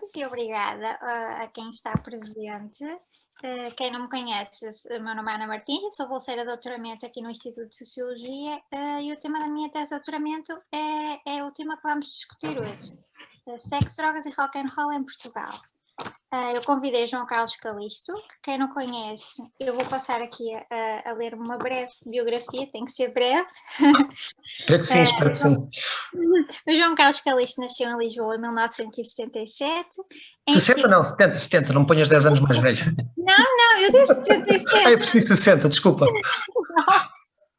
convite e obrigada a quem está presente. Quem não me conhece, o meu nome é Ana Martins, eu sou bolseira de doutoramento aqui no Instituto de Sociologia e o tema da minha tese de doutoramento é o tema que vamos discutir hoje: sexo, drogas e rock and roll em Portugal. Eu convidei João Carlos Calisto, que quem não conhece, eu vou passar aqui a ler uma breve biografia, tem que ser breve. Espero que sim, espero que sim. O João Carlos Calisto nasceu em Lisboa em 1977. 60 não, 70, não me ponhas 10 anos mais velho. Não, eu disse 77. Eu percebi 60, desculpa. Não.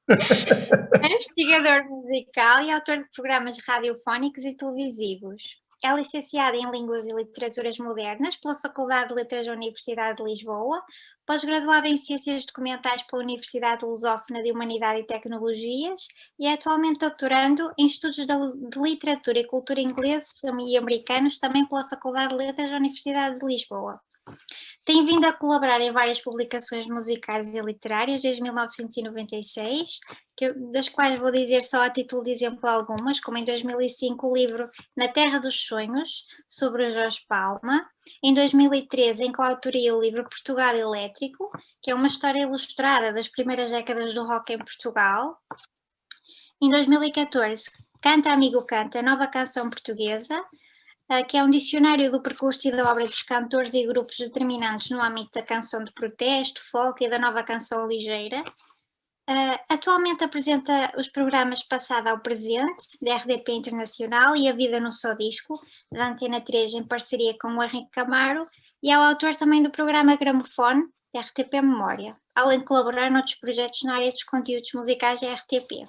É investigador musical e autor de programas radiofónicos e televisivos. É licenciado em Línguas e Literaturas Modernas pela Faculdade de Letras da Universidade de Lisboa, pós-graduado em Ciências Documentais pela Universidade Lusófona de Humanidade e Tecnologias e é atualmente doutorando em Estudos de Literatura e Cultura Ingleses e Americanos, também pela Faculdade de Letras da Universidade de Lisboa. Tem vindo a colaborar em várias publicações musicais e literárias desde 1996, das quais vou dizer só a título de exemplo algumas, como em 2005 o livro Na Terra dos Sonhos, sobre o Jorge Palma, em 2013 em coautoria o livro Portugal Elétrico, que é uma história ilustrada das primeiras décadas do rock em Portugal, em 2014 Canta Amigo Canta, Nova Canção Portuguesa, que é um dicionário do percurso e da obra dos cantores e grupos determinantes no âmbito da canção de protesto, folk e da nova canção ligeira. Atualmente apresenta os programas Passado ao Presente, da RDP Internacional, e A Vida no Só Disco, da Antena 3, em parceria com o Henrique Camaro, e é o autor também do programa Gramofone, da RTP Memória, além de colaborar noutros projetos na área dos conteúdos musicais da RTP.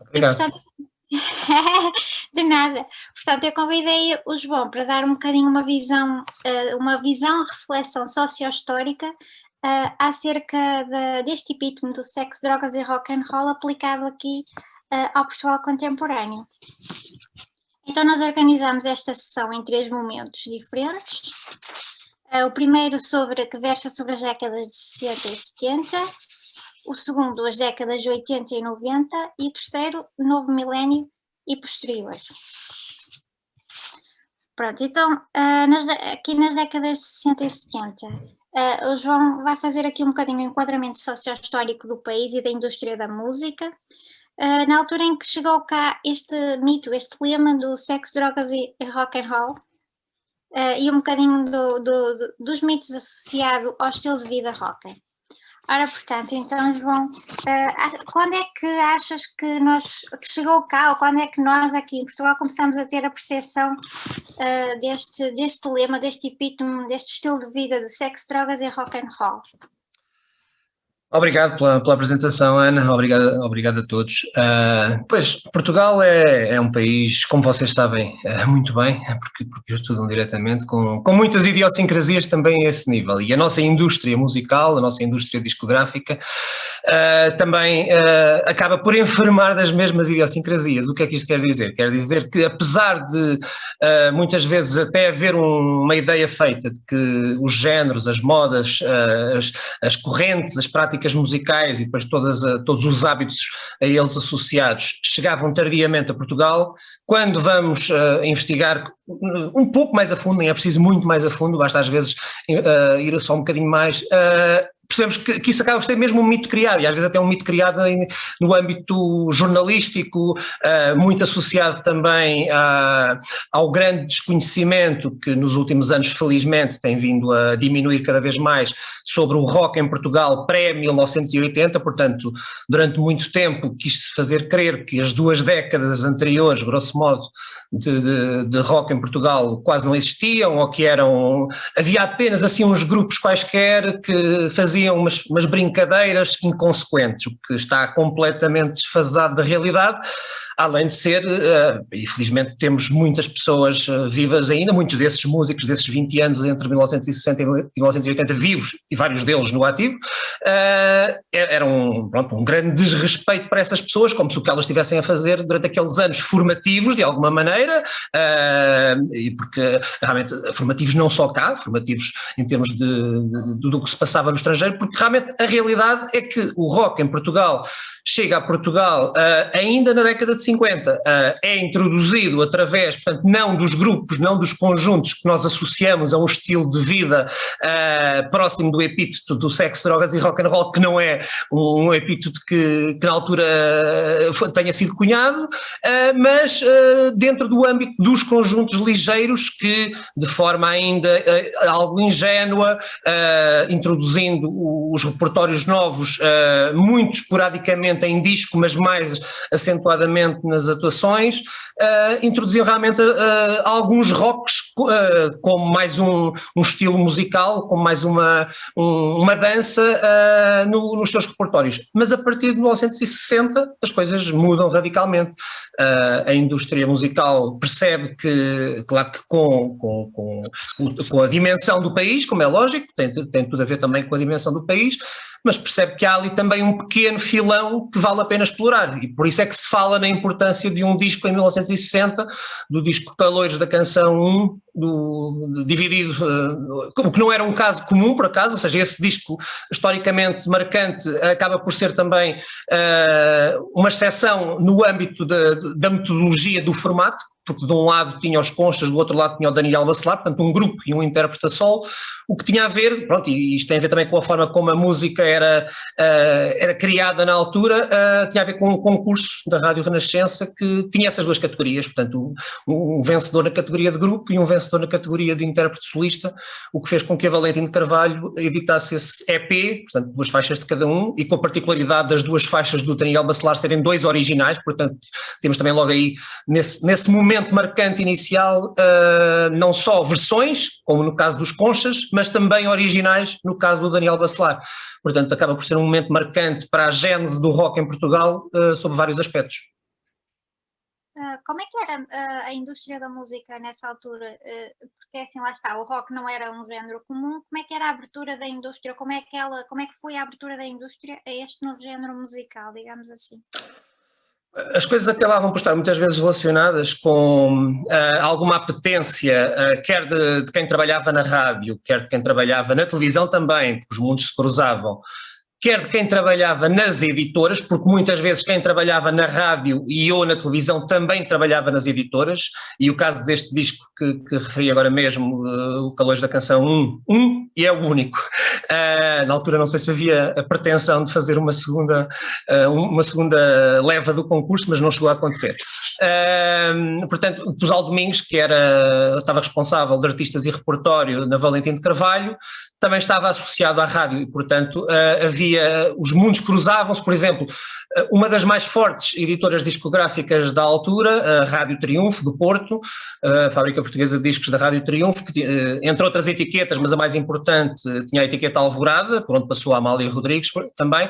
Obrigado. E, portanto, de nada. Portanto, eu convidei o João para dar um bocadinho uma visão, reflexão socio-histórica acerca deste epítome do sexo, drogas e rock and roll aplicado aqui ao Portugal contemporâneo. Então nós organizamos esta sessão em 3 momentos diferentes. O primeiro que versa sobre as décadas de 60 e 70, o segundo as décadas de 80 e 90 e o terceiro novo milénio e posteriores. Pronto, então aqui nas décadas de 60 e 70, o João vai fazer aqui um bocadinho o enquadramento socio-histórico do país e da indústria da música, na altura em que chegou cá este mito, este lema do sexo, drogas e rock and roll, e um bocadinho dos mitos associados ao estilo de vida rocker. Ora, portanto, então, João, quando é que achas que chegou cá, ou quando é que nós aqui em Portugal começamos a ter a percepção deste lema, deste epítome, deste estilo de vida de sexo, drogas e rock and roll? Obrigado pela apresentação, Ana, obrigado a todos. Pois, Portugal é um país, como vocês sabem muito bem, porque estudam diretamente, com muitas idiosincrasias também a esse nível. E a nossa indústria musical, a nossa indústria discográfica, também acaba por enfermar das mesmas idiosincrasias. O que é que isto quer dizer? Quer dizer que, apesar de muitas vezes até haver uma ideia feita de que os géneros, as modas, as correntes, as práticas musicais e depois todos os hábitos a eles associados chegavam tardiamente a Portugal, quando vamos investigar um pouco mais a fundo, nem é preciso muito mais a fundo, basta às vezes ir só um bocadinho mais, percebemos que isso acaba por ser mesmo um mito criado, e às vezes até um mito criado no âmbito jornalístico, muito associado também ao grande desconhecimento que nos últimos anos felizmente tem vindo a diminuir cada vez mais sobre o rock em Portugal pré-1980, portanto durante muito tempo quis-se fazer crer que as 2 décadas anteriores, grosso modo, de rock em Portugal quase não existiam, ou que havia apenas assim uns grupos quaisquer que faziam umas brincadeiras inconsequentes, o que está completamente desfasado da realidade, além de ser, e felizmente temos muitas pessoas vivas ainda, muitos desses músicos desses 20 anos entre 1960 e 1980 vivos, e vários deles no ativo, era um grande desrespeito para essas pessoas, como se o que elas estivessem a fazer durante aqueles anos formativos, de alguma maneira, e porque realmente formativos não só cá, formativos em termos do que se passava no estrangeiro, porque realmente a realidade é que o rock em Portugal chega a Portugal ainda na década de 1950 é introduzido através, portanto, não dos grupos, não dos conjuntos que nós associamos a um estilo de vida próximo do epíteto do sexo, drogas e rock and roll, que não é um epíteto que na altura tenha sido cunhado, mas dentro do âmbito dos conjuntos ligeiros que, de forma ainda algo ingênua, introduzindo os repertórios novos, muito esporadicamente em disco, mas mais acentuadamente nas atuações, introduziam realmente alguns rocks como mais um estilo musical, como mais uma dança nos seus repertórios. Mas a partir de 1960 as coisas mudam radicalmente. A indústria musical percebe que, claro que com a dimensão do país, como é lógico, tem tudo a ver também com a dimensão do país, mas percebe que há ali também um pequeno filão que vale a pena explorar, e por isso é que se fala na importância de um disco em 1960, do disco Caloiros da Canção 1, dividido, o que não era um caso comum, por acaso, ou seja, esse disco historicamente marcante acaba por ser também uma exceção no âmbito da metodologia do formato, porque de um lado tinha os Conchas, do outro lado tinha o Daniel Bacelar, portanto um grupo e um intérprete a solo, o que tinha a ver, pronto, e isto tem a ver também com a forma como a música era criada na altura, tinha a ver com um concurso da Rádio Renascença que tinha essas duas categorias, portanto um vencedor na categoria de grupo e um vencedor na categoria de intérprete solista, o que fez com que a Valentim de Carvalho editasse esse EP, portanto 2 faixas de cada um, e com a particularidade das 2 faixas do Daniel Bacelar serem 2 originais, portanto temos também logo aí, nesse momento marcante inicial, não só versões, como no caso dos Conchas, mas também originais, no caso do Daniel Bacelar. Portanto, acaba por ser um momento marcante para a gênese do rock em Portugal, sob vários aspectos. Como é que era a indústria da música nessa altura? Porque assim, lá está, o rock não era um género comum. Como é que era a abertura da indústria? Como é que foi a abertura da indústria a este novo género musical, digamos assim? As coisas acabavam por estar muitas vezes relacionadas com alguma apetência, quer de quem trabalhava na rádio, quer de quem trabalhava na televisão também, porque os mundos se cruzavam, quer de quem trabalhava nas editoras, porque muitas vezes quem trabalhava na rádio e ou na televisão também trabalhava nas editoras, e o caso deste disco que referi agora mesmo, o Caloiros da Canção 1, e é o único. Na altura não sei se havia a pretensão de fazer uma segunda leva do concurso, mas não chegou a acontecer. Portanto, o Tosal Domingos, que estava responsável de artistas e repertório na Valentim de Carvalho, também estava associado à rádio e, portanto, os mundos cruzavam-se. Por exemplo, uma das mais fortes editoras discográficas da altura, a Rádio Triunfo, do Porto, a fábrica portuguesa de discos da Rádio Triunfo, que, entre outras etiquetas, mas a mais importante, tinha a etiqueta Alvorada, por onde passou a Amália Rodrigues também.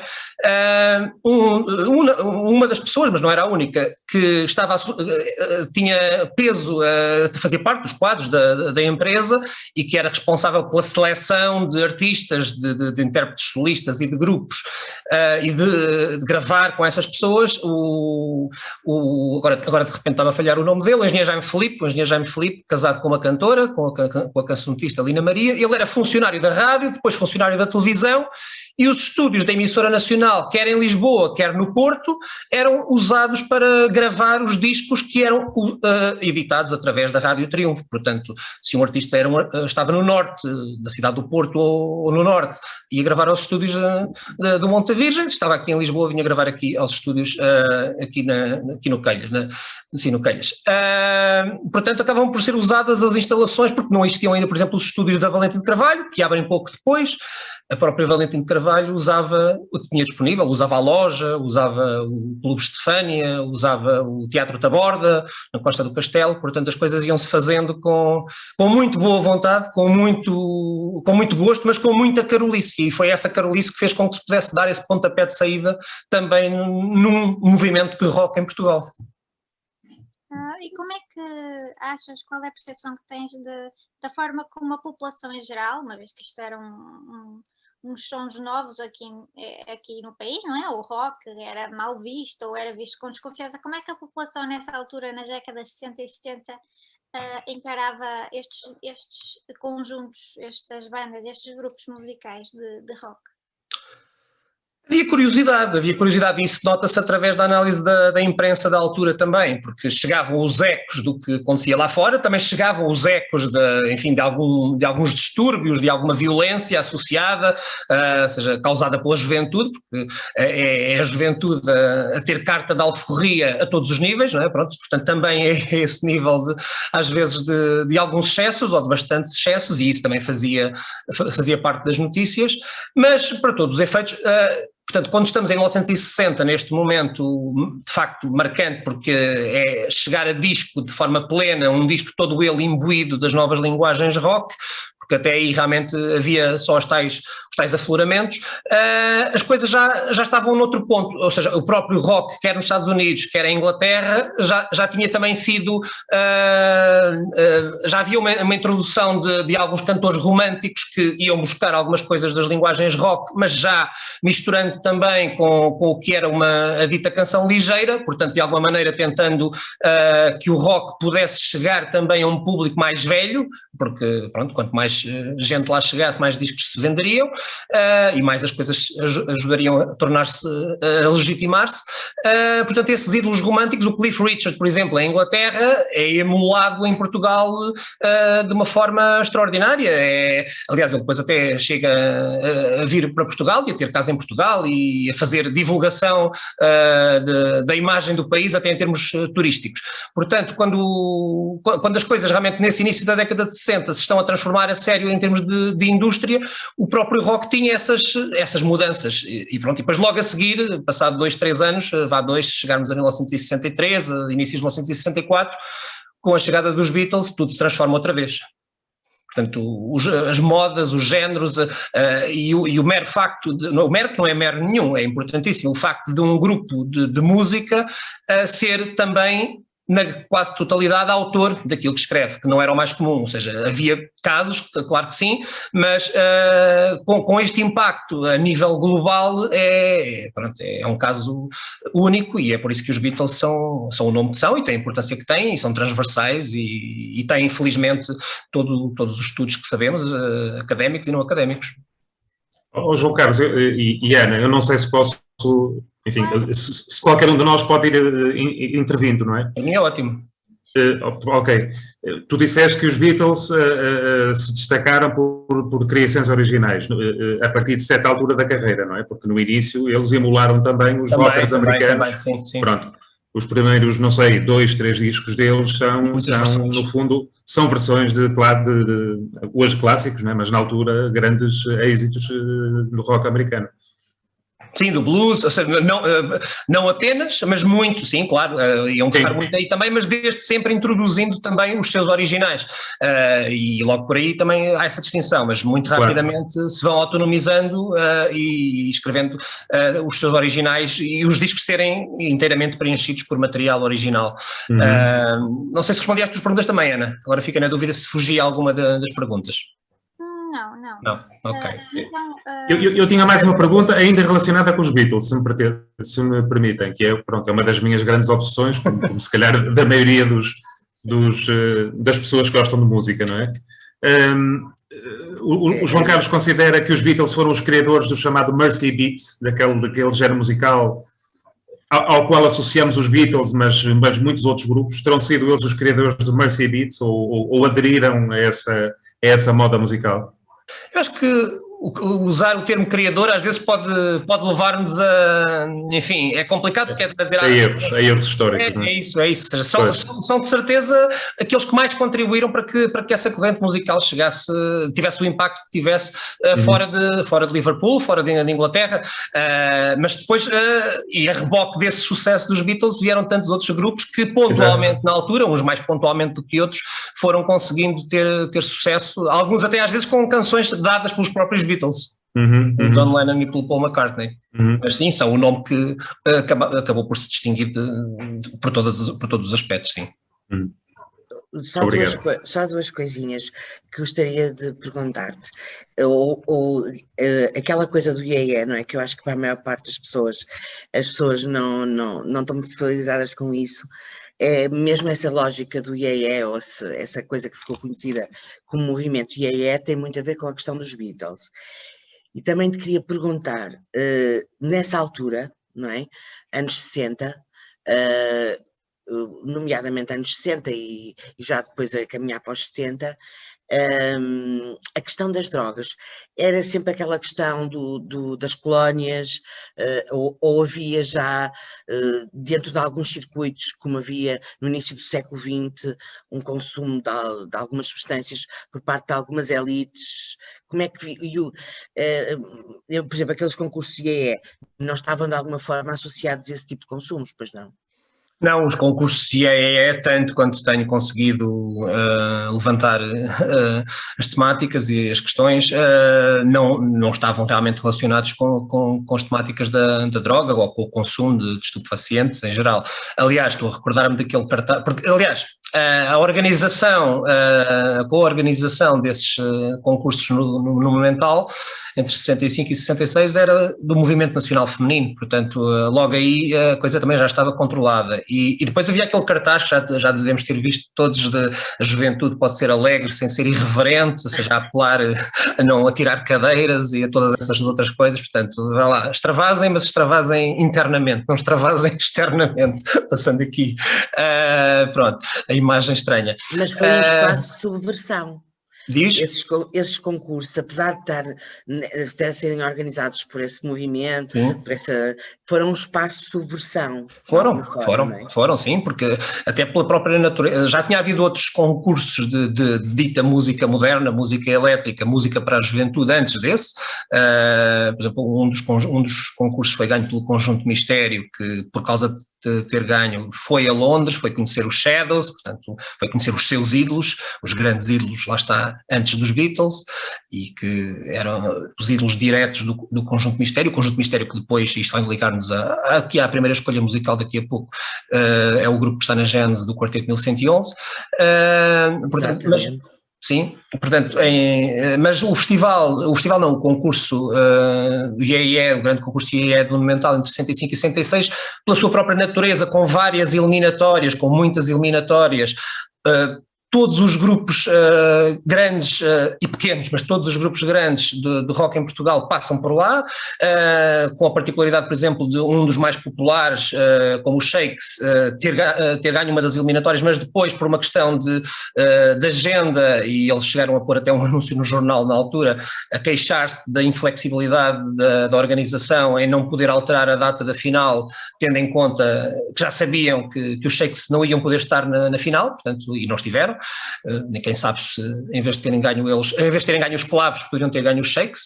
Uma das pessoas, mas não era a única, que tinha peso, fazia parte dos quadros da empresa e que era responsável pela seleção de artistas, de intérpretes solistas e de grupos, e de gravar com essas pessoas. Agora de repente estava a falhar o nome dele, o engenheiro Jaime Filipe, casado com uma cantora, com a cancionista Lina Maria. Ele era funcionário da rádio, depois funcionário da televisão, e os estúdios da emissora nacional, quer em Lisboa, quer no Porto, eram usados para gravar os discos que eram editados através da Rádio Triunfo. Portanto, se um artista estava no norte, da cidade do Porto ou no norte, ia gravar aos estúdios do Monte Virgem, estava aqui em Lisboa, vinha gravar aqui aos estúdios aqui no Calhas, no Calhas. Portanto, acabavam por ser usadas as instalações, porque não existiam ainda, por exemplo, os estúdios da Valentim de Carvalho, que abrem pouco depois. A própria Valentim de Carvalho usava o que tinha disponível, usava a loja, usava o Clube Estefânia, usava o Teatro Taborda, na Costa do Castelo. Portanto as coisas iam-se fazendo com muito boa vontade, com muito gosto, mas com muita carolice, e foi essa carolice que fez com que se pudesse dar esse pontapé de saída também num movimento de rock em Portugal. E como é que achas, qual é a percepção que tens da forma como a população em geral, uma vez que isto eram uns sons novos aqui no país, não é? O rock era mal visto ou era visto com desconfiança. Como é que a população nessa altura, nas décadas de 60 e 70, encarava estes conjuntos, estas bandas, estes grupos musicais de rock? Havia curiosidade e isso nota-se através da análise da imprensa da altura também, porque chegavam os ecos do que acontecia lá fora, também chegavam os ecos enfim, de alguns distúrbios, de alguma violência associada, ou seja, causada pela juventude, porque é a juventude a ter carta de alforria a todos os níveis, não é? Pronto, portanto também é esse nível, às vezes, de alguns excessos, ou de bastantes excessos, e isso também fazia parte das notícias, mas para todos os efeitos... Portanto, quando estamos em 1960, neste momento de facto marcante, porque é chegar a disco de forma plena, um disco todo ele imbuído das novas linguagens rock, porque até aí realmente havia só os tais afloramentos, as coisas já estavam noutro ponto, ou seja, o próprio rock, quer nos Estados Unidos, quer em Inglaterra, já tinha também sido, já havia uma introdução de alguns cantores românticos que iam buscar algumas coisas das linguagens rock, mas já misturando também com o que era a dita canção ligeira, portanto de alguma maneira tentando que o rock pudesse chegar também a um público mais velho, porque pronto, quanto mais gente lá chegasse, mais discos se venderiam, e mais as coisas ajudariam a tornar-se, a legitimar-se. Portanto, esses ídolos românticos, o Cliff Richard, por exemplo, em Inglaterra, é emulado em Portugal de uma forma extraordinária. Aliás, ele depois até chega a vir para Portugal e a ter casa em Portugal e a fazer divulgação da imagem do país, até em termos turísticos. Portanto, quando as coisas realmente nesse início da década de 60 se estão a transformar a sério em termos de indústria, o próprio rock tinha essas mudanças e pronto, e depois logo a seguir, passado 2, 3 anos, chegarmos a 1963, inícios de 1964, com a chegada dos Beatles, tudo se transforma outra vez. Portanto, as modas, os géneros e o mero facto, o mero que não é mero nenhum, é importantíssimo, o facto de um grupo de música ser também, na quase totalidade, autor daquilo que escreve, que não era o mais comum, ou seja, havia casos, claro que sim, mas com este impacto a nível global é um caso único e é por isso que os Beatles são o nome que são e têm a importância que têm e são transversais e têm, infelizmente, todos os estudos que sabemos, académicos e não académicos. João Carlos e Ana, eu não sei se posso... Enfim, se qualquer um de nós pode ir intervindo, não é? Para mim é ótimo. Ok. Tu disseste que os Beatles se destacaram por criações originais a partir de certa altura da carreira, não é? Porque no início eles emularam também os rockers americanos. Sim. Pronto. Os primeiros, não sei, 2, 3 discos deles são no fundo, são versões de hoje clássicos, não é? Mas na altura grandes êxitos do rock americano. Sim, do blues, ou seja, não apenas, mas muito, sim, claro, iam buscar muito aí também, mas desde sempre introduzindo também os seus originais, e logo por aí também há essa distinção, mas muito rapidamente se vão autonomizando e escrevendo os seus originais e os discos serem inteiramente preenchidos por material original. Não sei se respondi às tuas perguntas também, Ana, agora fica na dúvida se fugi alguma das perguntas. Não, ok. Então, eu tinha mais uma pergunta ainda relacionada com os Beatles, se me permitem, que é uma das minhas grandes obsessões, como se calhar da maioria das pessoas que gostam de música, não é? O João Carlos considera que os Beatles foram os criadores do chamado Mercy Beat, daquele género musical ao qual associamos os Beatles, mas muitos outros grupos. Terão sido eles os criadores do Mercy Beat ou aderiram a essa moda musical? Eu acho que usar o termo criador às vezes pode levar-nos a... Enfim, é complicado porque é trazer... A erros históricos, não é? É isso. Ou seja, são de certeza aqueles que mais contribuíram para que essa corrente musical tivesse o impacto que tivesse fora de Liverpool, fora de Inglaterra, mas depois, e a reboque desse sucesso dos Beatles, vieram tantos outros grupos que pontualmente na altura, uns mais pontualmente do que outros, foram conseguindo ter sucesso, alguns até às vezes com canções dadas pelos próprios Beatles. John Lennon e pelo Paul McCartney. Mas sim, são o nome que acabou por se distinguir por todos os aspectos, sim. Só duas coisinhas que gostaria de perguntar-te. Aquela coisa do yeah, não é? Que eu acho que para a maior parte das pessoas, as pessoas não estão muito familiarizadas com isso. É mesmo essa lógica do yeah, ou essa coisa que ficou conhecida como movimento yeah, tem muito a ver com a questão dos Beatles. E também te queria perguntar, nessa altura, não é? Anos 60, nomeadamente anos 60 e já depois a caminhar para os 70, a questão das drogas era sempre aquela questão das colónias, ou havia já dentro de alguns circuitos, como havia no início do século XX, um consumo de algumas substâncias por parte de algumas elites? Como é que, por exemplo, aqueles concursos IEE não estavam de alguma forma associados a esse tipo de consumos, pois não? Não, os concursos CIEE, tanto quanto tenho conseguido levantar as temáticas e as questões, não estavam realmente relacionados com as temáticas da droga ou com o consumo de estupefacientes em geral. Aliás, estou a recordar-me daquele cartaz, porque, aliás, a organização, a co-organização desses concursos no Monumental, entre 65 e 66, era do Movimento Nacional Feminino, portanto, logo aí a coisa também já estava controlada. E depois havia aquele cartaz que já devemos ter visto todos, de a juventude pode ser alegre sem ser irreverente, ou seja, a apelar a não atirar cadeiras e a todas essas outras coisas, portanto, vai lá, extravasem, mas extravasem internamente, não extravasem externamente, passando aqui. Pronto, a imagem estranha. Mas foi um espaço de subversão. Diz? Esses concursos, apesar de serem organizados por esse movimento, foram um espaço de subversão. Foram, sim, porque até pela própria natureza, já tinha havido outros concursos de dita música moderna, música elétrica, música para a juventude antes desse. Por exemplo, um dos concursos foi ganho pelo Conjunto Mistério, que por causa de ter ganho foi a Londres, foi conhecer os Shadows, portanto foi conhecer os seus ídolos, os grandes ídolos, lá está, antes dos Beatles, e que eram os ídolos diretos do Conjunto Mistério. O Conjunto Mistério, que depois, isto vai ligar-nos aqui à primeira escolha musical daqui a pouco, é o grupo que está na gênese do Quarteto 1111. Portanto, sim, portanto, mas o concurso do IEE, o grande concurso IEE do Monumental entre 65 e 66, pela sua própria natureza, com várias eliminatórias, com muitas eliminatórias, todos os grupos grandes e pequenos, mas todos os grupos grandes de rock em Portugal passam por lá, com a particularidade, por exemplo, de um dos mais populares, como o Shakes, ter ganho uma das eliminatórias, mas depois, por uma questão de agenda, e eles chegaram a pôr até um anúncio no jornal na altura, a queixar-se da inflexibilidade da organização em não poder alterar a data da final, tendo em conta que já sabiam que os Shakes não iam poder estar na final, portanto, e não estiveram. Ninguém sabe se, em vez de terem ganho os Clavos, poderiam ter ganho os Shakes,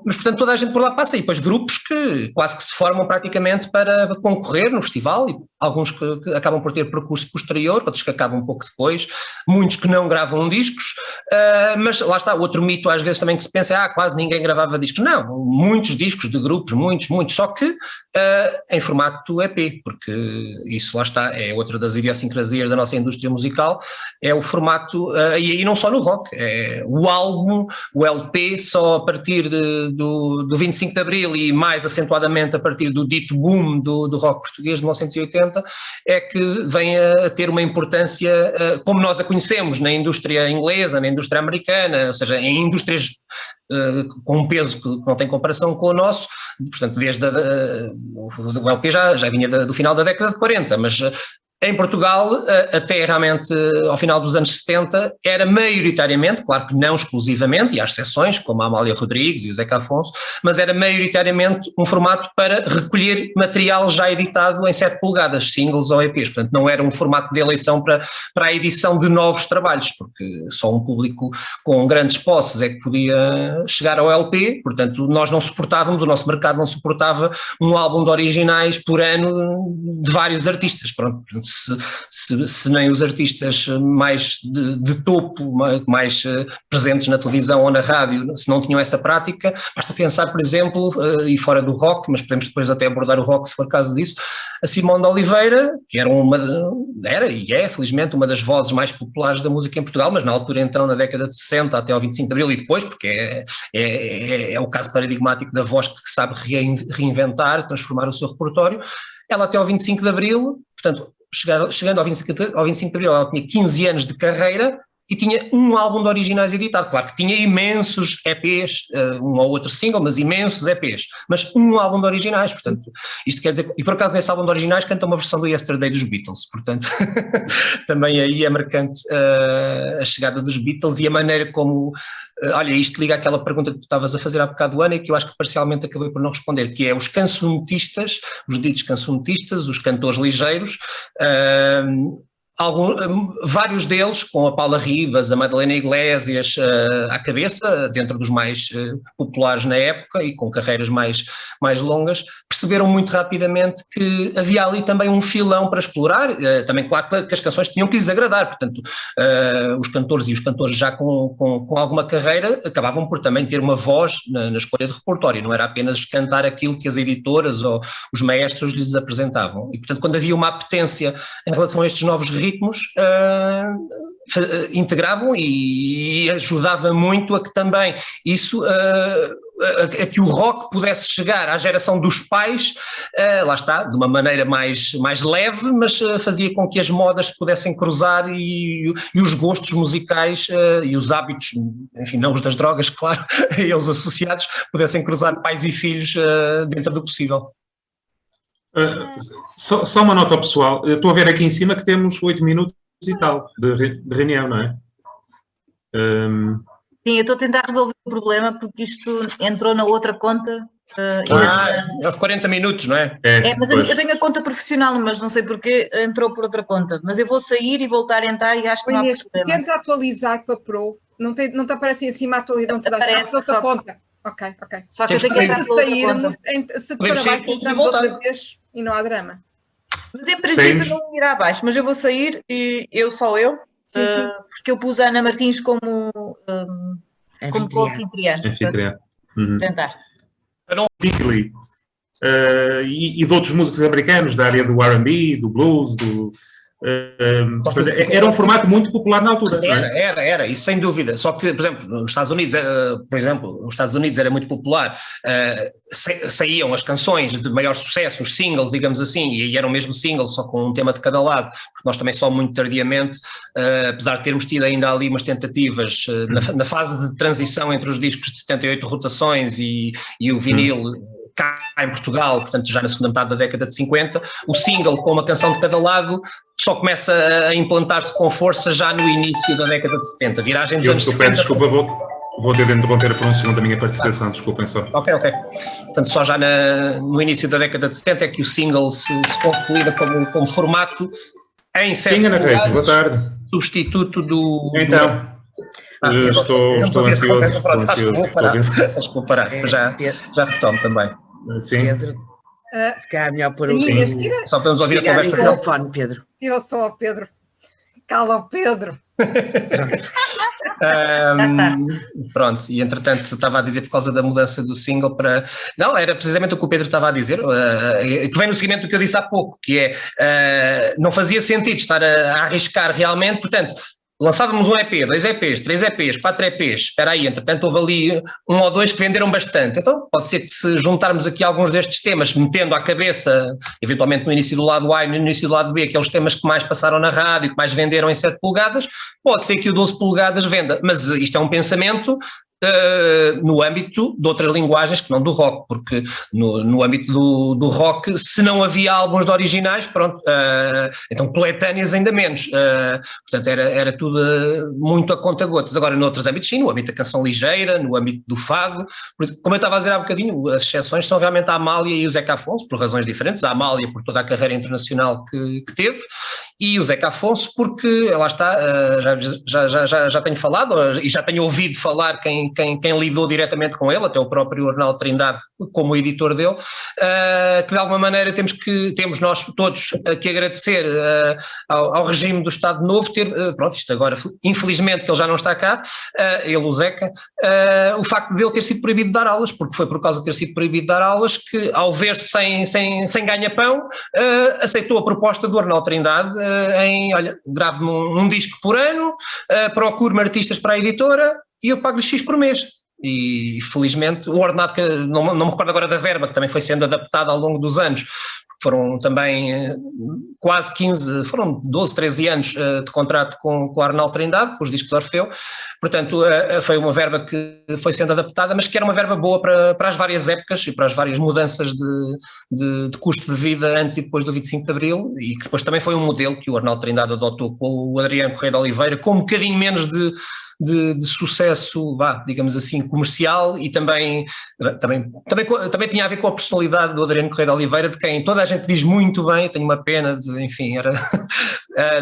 mas portanto toda a gente por lá passa, e depois grupos que quase que se formam praticamente para concorrer no festival, e alguns que acabam por ter percurso posterior, outros que acabam um pouco depois, muitos que não gravam discos, mas lá está, outro mito às vezes também que se pensa, quase ninguém gravava discos. Não, muitos discos de grupos, muitos, só que em formato EP, porque isso lá está, é outra das idiosincrasias da nossa indústria musical, é o formato, e aí não só no rock, é o álbum, o LP, só a partir do 25 de Abril e mais acentuadamente a partir do dito boom do rock português de 1980, é que vem a ter uma importância como nós a conhecemos na indústria inglesa, na indústria americana, ou seja, em indústrias com um peso que não tem comparação com o nosso, portanto desde o LP já vinha do final da década de 40, mas em Portugal, até realmente ao final dos anos 70, era maioritariamente, claro que não exclusivamente, e há exceções, como a Amália Rodrigues e o Zeca Afonso, mas era maioritariamente um formato para recolher material já editado em 7 polegadas, singles ou EPs, portanto não era um formato de eleição para a edição de novos trabalhos, porque só um público com grandes posses é que podia chegar ao LP, portanto nós não suportávamos, o nosso mercado não suportava um álbum de originais por ano de vários artistas, pronto. Se nem os artistas mais de topo, mais presentes na televisão ou na rádio, se não tinham essa prática, basta pensar, por exemplo, e fora do rock, mas podemos depois até abordar o rock se for caso disso, a Simone de Oliveira, que era e é, felizmente, uma das vozes mais populares da música em Portugal, mas na altura então, na década de 60 até ao 25 de Abril e depois, porque é o caso paradigmático da voz que sabe reinventar, transformar o seu repertório, ela até ao 25 de Abril, portanto, chegando ao 25 de Abril, ela tinha 15 anos de carreira e tinha um álbum de originais editado. Claro que tinha imensos EPs, um ou outro single, mas imensos EPs, mas um álbum de originais, portanto, isto quer dizer, e por acaso nesse álbum de originais canta uma versão do Yesterday dos Beatles, portanto, também aí é marcante a chegada dos Beatles e a maneira como, olha, isto liga àquela pergunta que tu estavas a fazer há bocado, Ana, e que eu acho que parcialmente acabei por não responder, que é os cancionetistas, os ditos cancionetistas, os cantores ligeiros, vários deles, com a Paula Rivas, a Madalena Iglesias à cabeça, dentro dos mais populares na época e com carreiras mais longas, perceberam muito rapidamente que havia ali também um filão para explorar, também claro que as canções tinham que lhes agradar, portanto os cantores já com alguma carreira acabavam por também ter uma voz na escolha de repertório, não era apenas cantar aquilo que as editoras ou os maestros lhes apresentavam, e portanto quando havia uma apetência em relação a estes novos ritmos, integravam e ajudava muito a que também isso, a que o rock pudesse chegar à geração dos pais, lá está, de uma maneira mais leve, mas fazia com que as modas pudessem cruzar e os gostos musicais e os hábitos, enfim, não os das drogas, claro, eles associados, pudessem cruzar pais e filhos dentro do possível. Só uma nota pessoal, estou a ver aqui em cima que temos 8 minutos e tal de reunião, não é? Sim, eu estou a tentar resolver o problema porque isto entrou na outra conta. É aos 40 minutos, não é? Mas eu tenho a conta profissional, mas não sei porque entrou por outra conta. Mas eu vou sair e voltar a entrar e acho que não há problema. Tenta atualizar para Pro, não te aparece em cima a atualizar, não te dá outra conta. Ok. Só que eu tenho que entrar pela outra conta. Se for abaixo, entramos outra vez e não há drama. Mas em princípio não irá abaixo, mas eu vou sair e só eu, sim. Porque eu pus a Ana Martins como anfitriã. Tentar. Bigly. E de outros músicos americanos da área do R&B, do blues, era um formato muito popular na altura. Era, isso sem dúvida. Só que, por exemplo, nos Estados Unidos era muito popular, saíam as canções de maior sucesso, os singles, digamos assim, e eram mesmo singles, só com um tema de cada lado, porque nós também só muito tardiamente, apesar de termos tido ainda ali umas tentativas na fase de transição entre os discos de 78 rotações e o vinil, cá em Portugal, portanto já na segunda metade da década de 50, o single com uma canção de cada lado só começa a implantar-se com força já no início da década de 70, viragem dos anos 60. Peço desculpa, vou ter de interromper por um segundo a minha participação, desculpem só. Ok. Portanto, só já no início da década de 70 é que o single se consolida como formato em certo lugar, boa tarde. Substituto do... Então... Estou ansioso. Vou parar, já retomo também. Sim. Pedro, se calhar melhor pôr o só podemos ouvir a conversa dele. Microfone, Pedro. Tira o som ao Pedro. Cala o Pedro. Já está. Pronto, e entretanto estava a dizer por causa da mudança do single para... Não, era precisamente o que o Pedro estava a dizer, que vem no seguimento do que eu disse há pouco, que é, não fazia sentido estar a arriscar realmente, portanto... Lançávamos um EP, 2 EPs, 3 EPs, 4 EPs, espera aí, entretanto houve ali 1 ou 2 que venderam bastante, então pode ser que se juntarmos aqui alguns destes temas, metendo à cabeça, eventualmente no início do lado A e no início do lado B, aqueles temas que mais passaram na rádio, que mais venderam em 7 polegadas, pode ser que o 12 polegadas venda, mas isto é um pensamento no âmbito de outras linguagens que não do rock, porque no âmbito do rock, se não havia álbuns de originais, pronto, então coletâneas ainda menos, portanto era tudo muito a conta-gotas. Agora noutros âmbitos sim, no âmbito da canção ligeira, no âmbito do fado, como eu estava a dizer há bocadinho, as exceções são realmente a Amália e o Zeca Afonso, por razões diferentes, a Amália por toda a carreira internacional que teve, e o Zeca Afonso porque, lá está, já tenho falado e já tenho ouvido falar quem lidou diretamente com ele, até o próprio Arnaldo Trindade como editor dele, que de alguma maneira temos nós todos que agradecer ao regime do Estado Novo pronto, isto agora, infelizmente que ele já não está cá, ele, o Zeca, o facto de ele ter sido proibido de dar aulas, porque foi por causa de ter sido proibido de dar aulas que, ao ver-se sem ganha-pão, aceitou a proposta do Arnaldo Trindade olha, grave-me um disco por ano, procure-me artistas para a editora e eu pago-lhe X por mês. E felizmente o ordenado, que não me recordo agora da verba, que também foi sendo adaptada ao longo dos anos, foram também quase 15, foram 12, 13 anos de contrato com o Arnaldo Trindade, com os discos Orfeu. Portanto, foi uma verba que foi sendo adaptada, mas que era uma verba boa para as várias épocas e para as várias mudanças de custo de vida antes e depois do 25 de Abril, e que depois também foi um modelo que o Arnaldo Trindade adotou com o Adriano Correia de Oliveira, com um bocadinho menos de sucesso, digamos assim, comercial, e também tinha a ver com a personalidade do Adriano Correia de Oliveira, de quem toda a gente diz muito bem. Eu tenho uma pena de, enfim, era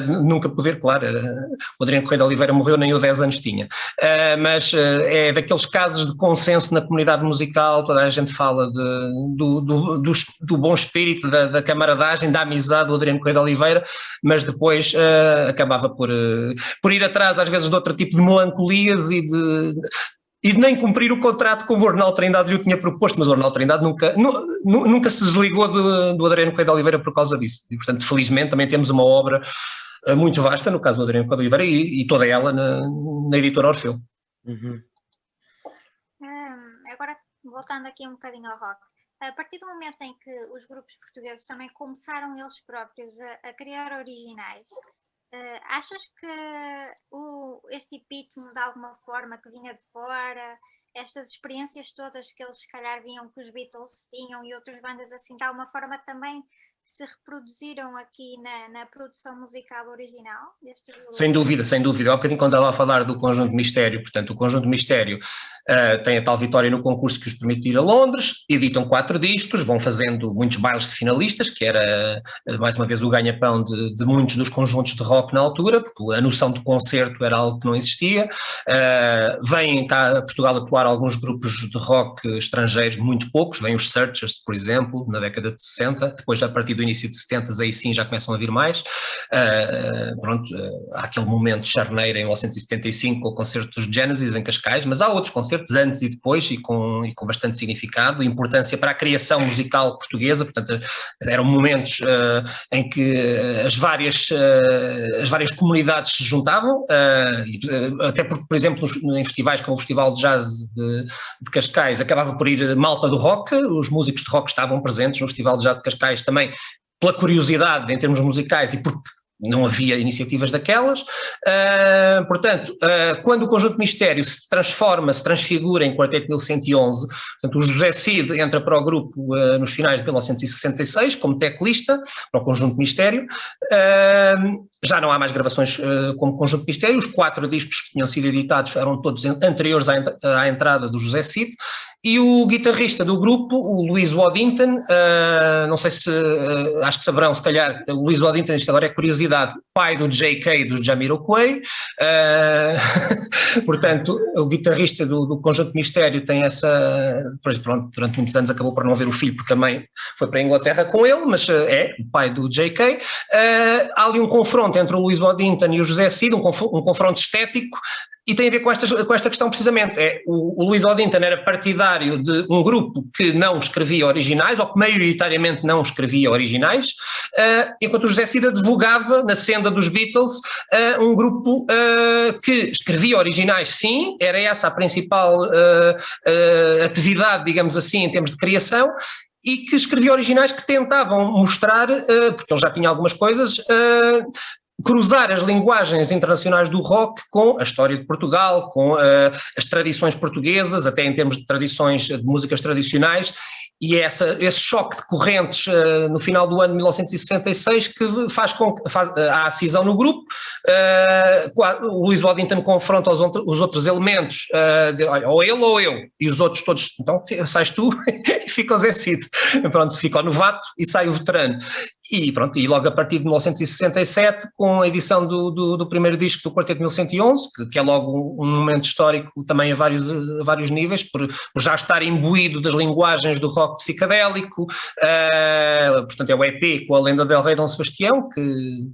nunca poder, claro, o Adriano Correia de Oliveira morreu, nem eu 10 anos tinha, mas é daqueles casos de consenso na comunidade musical. Toda a gente fala do bom espírito, da camaradagem, da amizade do Adriano Correia de Oliveira, mas depois acabava por ir atrás, às vezes, de outro tipo de melancolias e de nem cumprir o contrato como o Arnaldo Trindade lhe tinha proposto, mas o Arnaldo Trindade nunca se desligou do Adriano Correia de Oliveira por causa disso. E, portanto, felizmente também temos uma obra muito vasta, no caso do Adriano Correia de Oliveira, e toda ela na editora Orfeu. Uhum. Agora, voltando aqui um bocadinho ao rock, a partir do momento em que os grupos portugueses também começaram eles próprios a criar originais, achas que este epítome, de alguma forma, que vinha de fora, estas experiências todas que eles se calhar viam que os Beatles tinham e outras bandas assim, de alguma forma também se reproduziram aqui na produção musical original deste grupo? Sem dúvida, sem dúvida. Há bocadinho, quando estava a falar do Conjunto Mistério, portanto, o Conjunto Mistério tem a tal vitória no concurso que os permite ir a Londres, editam 4 discos, vão fazendo muitos bailes de finalistas, que era, mais uma vez, o ganha-pão de muitos dos conjuntos de rock na altura, porque a noção de concerto era algo que não existia. Vêm cá a Portugal atuar alguns grupos de rock estrangeiros, muito poucos, vêm os Searchers, por exemplo, na década de 60, depois, a partir do início de 70, aí sim já começam a vir mais. Há aquele momento de charneira em 1975 com o concerto dos Genesis em Cascais, mas há outros concertos antes e depois e com bastante significado e importância para a criação musical portuguesa. Portanto, eram momentos em que as várias comunidades se juntavam, até porque, por exemplo, em festivais como o Festival de Jazz de Cascais, acabava por ir malta do rock, os músicos de rock estavam presentes no Festival de Jazz de Cascais também, pela curiosidade em termos musicais e porque não havia iniciativas daquelas. Portanto, quando o Conjunto Mistério se transfigura em Quarteto 1111, portanto, o José Cid entra para o grupo nos finais de 1966 como teclista para o Conjunto Mistério. Já não há mais gravações como Conjunto Mistério, os 4 discos que tinham sido editados eram todos anteriores à entrada do José Cid, e o guitarrista do grupo, o Luís Waddington, não sei se, acho que saberão, se calhar, o Luís Waddington, isto agora é curiosidade, pai do J.K. do Jamiroquai. Portanto, o guitarrista do Conjunto Mistério tem essa, pronto, durante muitos anos acabou por não ver o filho porque a mãe foi para a Inglaterra com ele, mas é o pai do J.K. Há ali um confronto entre o Luís Waddington e o José Cid, um confronto estético, e tem a ver com esta questão precisamente. O Luís Waddington era partidário de um grupo que não escrevia originais, ou que maioritariamente não escrevia originais, enquanto o José Cid advogava na senda dos Beatles um grupo que escrevia originais, sim, era essa a principal atividade, digamos assim, em termos de criação, e que escrevia originais que tentavam mostrar, porque ele já tinha algumas coisas, cruzar as linguagens internacionais do rock com a história de Portugal, com as tradições portuguesas, até em termos de tradições de músicas tradicionais, e esse choque de correntes no final do ano de 1966 que há a cisão no grupo. O Luís Waddington confronta os outros elementos, dizer, olha, ou ele ou eu, e os outros todos, então sais tu e fica o Zé Cid. Pronto, fica o novato e sai o veterano. E pronto, e logo a partir de 1967, com a edição do primeiro disco do Quarteto 1111, que é logo um momento histórico também a vários níveis, por já estar imbuído das linguagens do rock psicadélico. Portanto, é o EP com a Lenda del Rei Dom Sebastião, que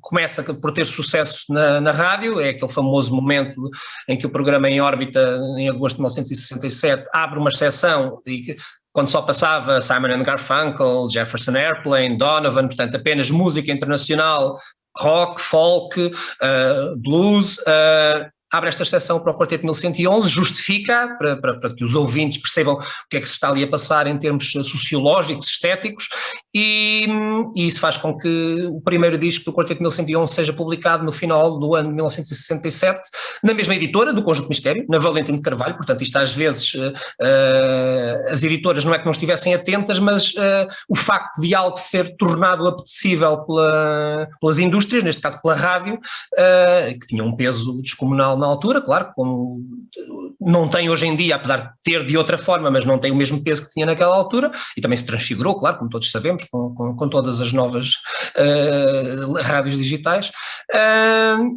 começa por ter sucesso na rádio, é aquele famoso momento em que o programa Em Órbita, em agosto de 1967, abre uma exceção e quando só passava Simon & Garfunkel, Jefferson Airplane, Donovan, portanto apenas música internacional, rock, folk, blues. abre esta exceção para o Quarteto 1111, justifica para que os ouvintes percebam o que é que se está ali a passar em termos sociológicos, estéticos, e isso faz com que o primeiro disco do Quarteto 1111 seja publicado no final do ano de 1967, na mesma editora do Conjunto Mistério, na Valentim de Carvalho. Portanto, isto às vezes as editoras não é que não estivessem atentas, mas o facto de algo ser tornado apetecível pelas indústrias, neste caso pela rádio, que tinha um peso descomunal na altura, claro, como não tem hoje em dia, apesar de ter de outra forma, mas não tem o mesmo peso que tinha naquela altura, e também se transfigurou, claro, como todos sabemos, com todas as novas rádios digitais,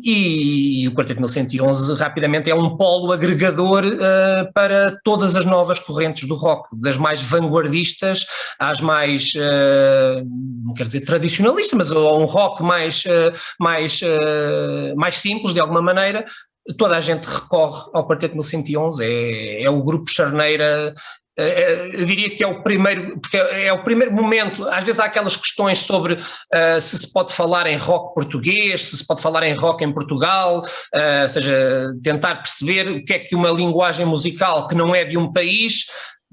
e o Quarteto 1111 rapidamente é um polo agregador para todas as novas correntes do rock, das mais vanguardistas às mais, não quero dizer tradicionalistas, mas um rock mais simples, de alguma maneira. Toda a gente recorre ao Quarteto 1111, é o grupo charneira. Eu diria que é o primeiro, porque é o primeiro momento. Às vezes há aquelas questões sobre se pode falar em rock português, se pode falar em rock em Portugal, ou seja, tentar perceber o que é que uma linguagem musical que não é de um país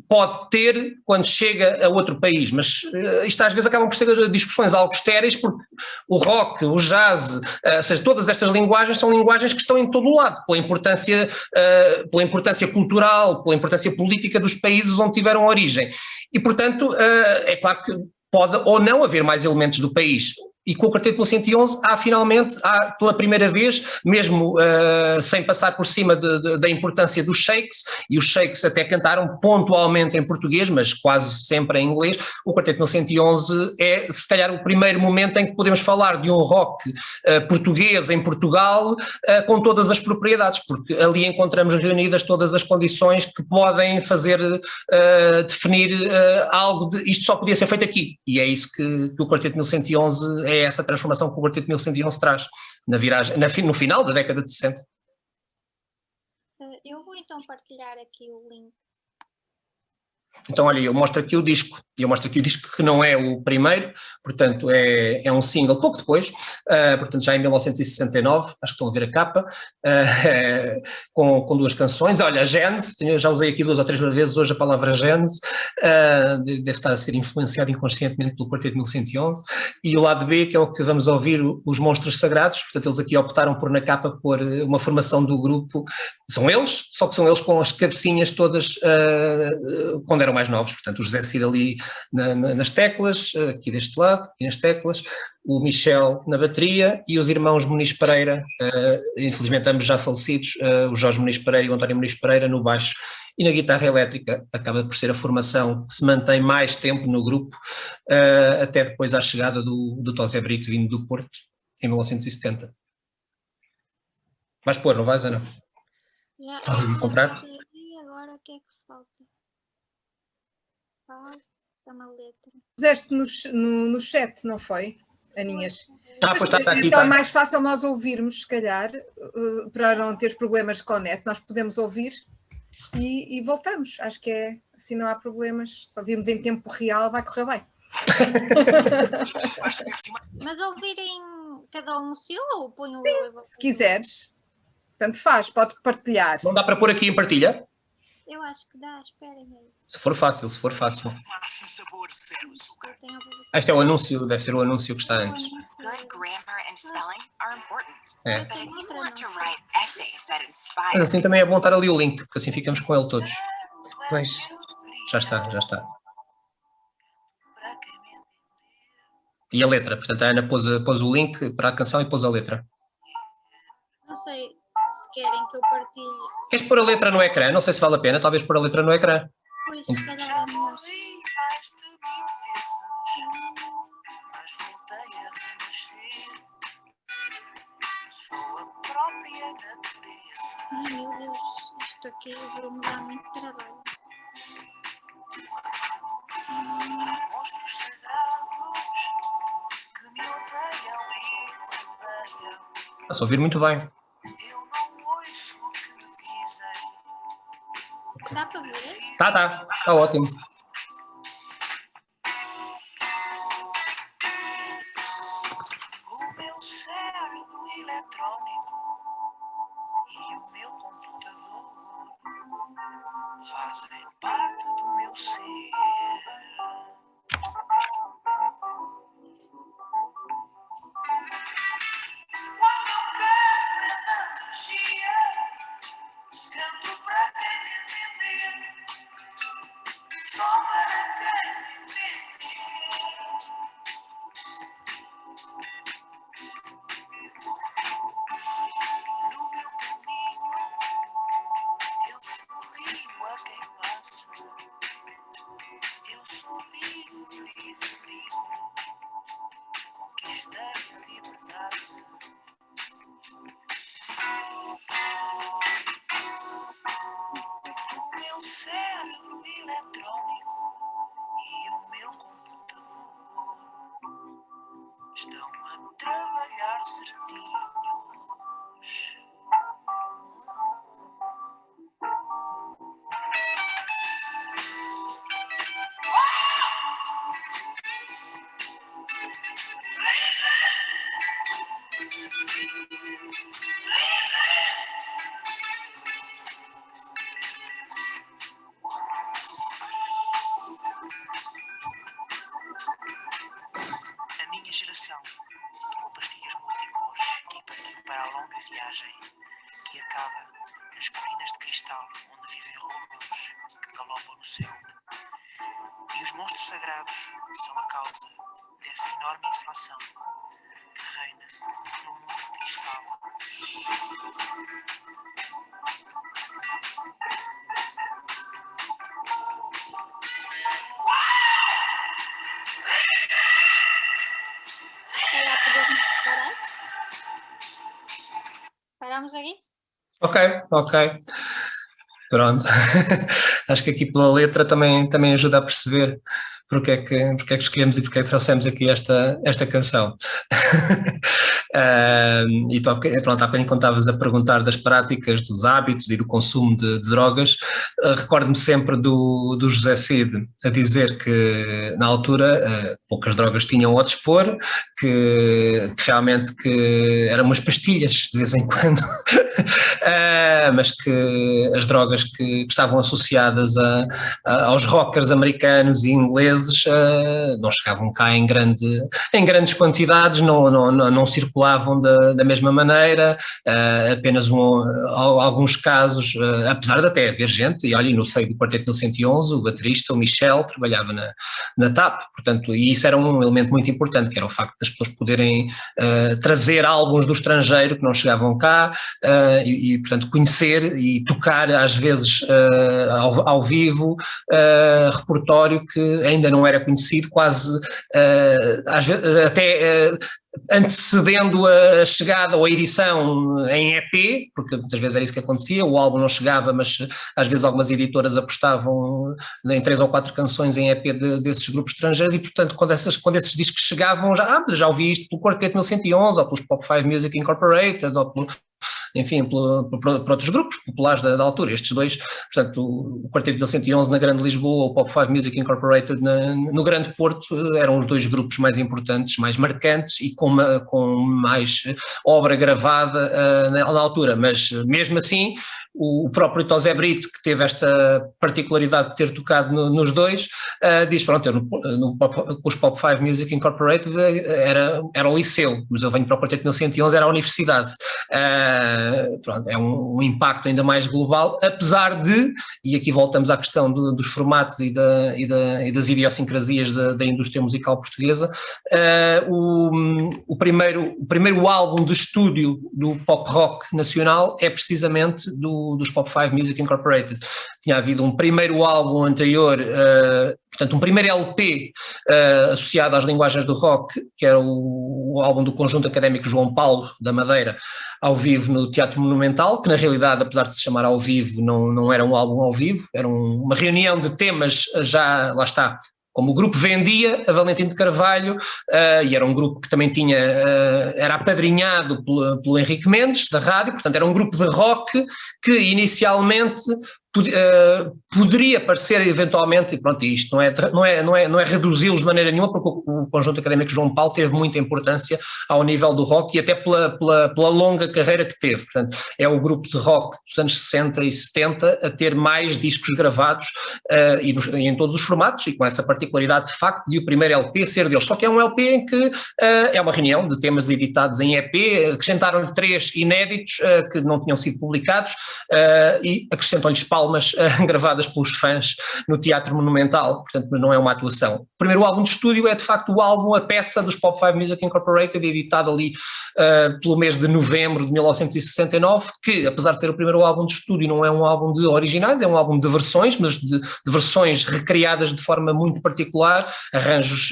pode ter quando chega a outro país, mas isto às vezes acabam por ser discussões algo estéreis, porque o rock, o jazz, ou seja, todas estas linguagens são linguagens que estão em todo o lado, pela importância cultural, pela importância política dos países onde tiveram origem. E, portanto, é claro que pode ou não haver mais elementos do país. E com o Quarteto 1111 finalmente, pela primeira vez, mesmo sem passar por cima da importância dos shakes, e os shakes até cantaram pontualmente em português, mas quase sempre em inglês, o Quarteto 1111 é se calhar o primeiro momento em que podemos falar de um rock português em Portugal com todas as propriedades, porque ali encontramos reunidas todas as condições que podem fazer definir algo de isto só podia ser feito aqui, e é isso que o Quarteto 1111 é essa transformação que o Quarteto 1111 traz na viragem, no final da década de 60. Eu vou então partilhar aqui o link. Então, olha, eu mostro aqui o disco que não é o primeiro, portanto é um single pouco depois, portanto já em 1969, acho que estão a ver a capa, com duas canções. Olha, Gênese, já usei aqui 2 ou 3 vezes hoje a palavra Gênese, deve estar a ser influenciado inconscientemente pelo Quarteto 1111, e o lado B, que é o que vamos ouvir, os Monstros Sagrados. Portanto eles aqui optaram por na capa pôr uma formação do grupo, são eles, só que são eles com as cabecinhas todas quando eram mais novos, portanto o José Cid ali nas teclas, aqui deste lado, aqui nas teclas, o Michel na bateria e os irmãos Muniz Pereira, infelizmente ambos já falecidos, o Jorge Muniz Pereira e o António Muniz Pereira no baixo, e na guitarra elétrica acaba por ser a formação que se mantém mais tempo no grupo, até depois à chegada do Tosé Brito vindo do Porto, em 1970. Vais pôr, não vais, Ana? Já, Estás a comprar? E agora o que é que falta? Falta uma letra. Puseste no chat, não foi, Aninhas? Pois está aqui. Então é mais fácil nós ouvirmos, se calhar, para não ter problemas com a net. Nós podemos ouvir e voltamos. Acho que é assim, não há problemas. Se ouvirmos em tempo real, vai correr bem. Mas ouvirem cada um o seu ou põe o eu? Se quiseres, tanto faz, podes partilhar. Não dá para pôr aqui em partilha? Eu acho que dá, esperem aí. Se for fácil. Este é o anúncio, deve ser o anúncio que está antes. É. Mas assim também é bom estar ali o link, porque assim ficamos com ele todos. Pois, já está. E a letra, portanto a Ana pôs o link para a canção e pôs a letra. Não sei se querem que eu partilhe. Queres pôr a letra no ecrã? Não sei se vale a pena, talvez pôr a letra no ecrã. Pois, se calhar é melhor. Ai meu Deus, isto aqui vai-me dar muito trabalho. Está-se a ouvir muito bem. Dá para ver? Está ótimo. O meu cérebro eletrónico e o meu fazem parte do meu ser. Quando eu canto é da energia, canto para quem me entender, só para quem me entender. No meu caminho eu sorrio a quem passa. Eu sou livre, livre, livre. Conquistei a liberdade. O meu cérebro eletrónico e o meu computador estão a trabalhar certinhos. A minha geração tomou pastilhas multicores e partiu para a longa viagem que acaba nas colinas de cristal onde vivem robôs que galopam no céu. E os monstros sagrados são a causa dessa enorme inflação que reina no mundo de cristal. Se calhar podemos parar. Paramos aqui? Ok. Pronto. Acho que aqui pela letra também ajuda a perceber porque é que escolhemos e porque é que trouxemos aqui esta canção. E tu, pronto, há bocadinho quando estavas a perguntar das práticas, dos hábitos e do consumo de drogas, recordo-me sempre do José Cid a dizer que na altura poucas drogas tinham ao dispor, que realmente que eram umas pastilhas de vez em quando, mas que as drogas que estavam associadas aos rockers americanos e ingleses não chegavam cá em grandes quantidades, não circulavam da mesma maneira, apenas alguns casos, apesar de até haver gente, e olha, no seio do Quarteto 1111, o baterista, o Michel, trabalhava na TAP, portanto, e isso era um elemento muito importante, que era o facto das pessoas poderem trazer álbuns do estrangeiro que não chegavam cá, e portanto, conhecer e tocar às vezes ao vivo repertório que ainda não era conhecido, quase às vezes, até antecedendo a chegada ou a edição em EP, porque muitas vezes era isso que acontecia, o álbum não chegava, mas às vezes algumas editoras apostavam em 3 ou 4 canções em EP desses grupos estrangeiros e, portanto, quando esses discos chegavam, já ouvi isto pelo Quarteto 1111 ou pelos Pop 5 Music Incorporated ou enfim, por outros grupos populares da altura. Estes dois, portanto, o Quarteto 1111 na Grande Lisboa, o Pop 5 Music Incorporated no Grande Porto, eram os dois grupos mais importantes, mais marcantes e com mais obra gravada na altura, mas mesmo assim o próprio Tosé Brito, que teve esta particularidade de ter tocado nos dois, diz, pronto, eu com os Pop 5 Music Incorporated era o liceu, mas eu venho para o Quarteto 1111, era a universidade. Pronto, é um impacto ainda mais global, apesar de, e aqui voltamos à questão dos formatos e das idiosincrasias da indústria musical portuguesa, o primeiro álbum de estúdio do pop rock nacional é precisamente dos Pop 5 Music Incorporated. Tinha havido um primeiro álbum anterior, portanto um primeiro LP associado às linguagens do rock, que era o álbum do Conjunto Académico João Paulo da Madeira, ao vivo no Teatro Monumental, que na realidade, apesar de se chamar ao vivo, não era um álbum ao vivo, era uma reunião de temas já, lá está, como o grupo vendia a Valentim de Carvalho, e era um grupo que também era apadrinhado pelo Henrique Mendes, da rádio, portanto era um grupo de rock que inicialmente poderia parecer eventualmente, e pronto, isto não é reduzi-los de maneira nenhuma, porque o Conjunto Académico João Paulo teve muita importância ao nível do rock e até pela longa carreira que teve. Portanto, é o grupo de rock dos anos 60 e 70 a ter mais discos gravados e em todos os formatos, e com essa particularidade de facto de o primeiro LP ser deles. Só que é um LP em que é uma reunião de temas editados em EP, acrescentaram-lhe 3 inéditos que não tinham sido publicados e acrescentam-lhes palmas gravadas pelos fãs no Teatro Monumental, portanto, mas não é uma atuação. O primeiro álbum de estúdio é de facto o álbum, a peça dos Pop 5 Music Incorporated, editado ali pelo mês de novembro de 1969, que apesar de ser o primeiro álbum de estúdio não é um álbum de originais, é um álbum de versões, mas de versões recriadas de forma muito particular, arranjos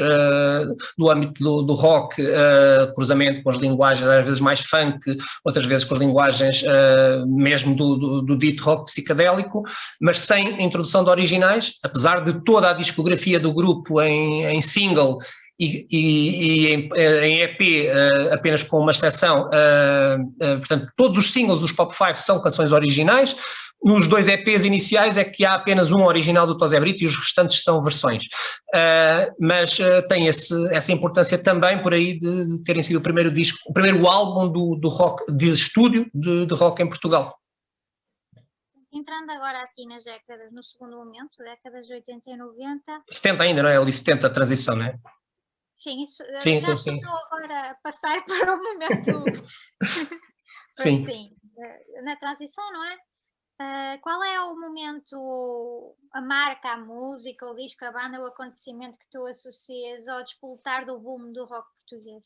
do âmbito do rock, cruzamento com as linguagens às vezes mais funk, outras vezes com as linguagens mesmo do dito rock psicadélico, mas sem introdução de originais, apesar de toda a discografia do grupo em single e em EP apenas com uma exceção, portanto todos os singles dos Pop 5 são canções originais. Nos 2 EPs iniciais é que há apenas um original do Tosé Brito e os restantes são versões, mas tem essa importância também por aí de terem sido o primeiro disco, o primeiro álbum do rock de estúdio de rock em Portugal. Entrando agora aqui nas décadas, no segundo momento, décadas de 80 e 90. 70 ainda, não é? Ali 70 a transição, não é? Sim, isso sim, já sim. estou agora a passar para o momento sim. Assim, na transição, não é? Qual é o momento, a marca, a música, o disco, a banda, o acontecimento que tu associas ao despoletar do boom do rock português?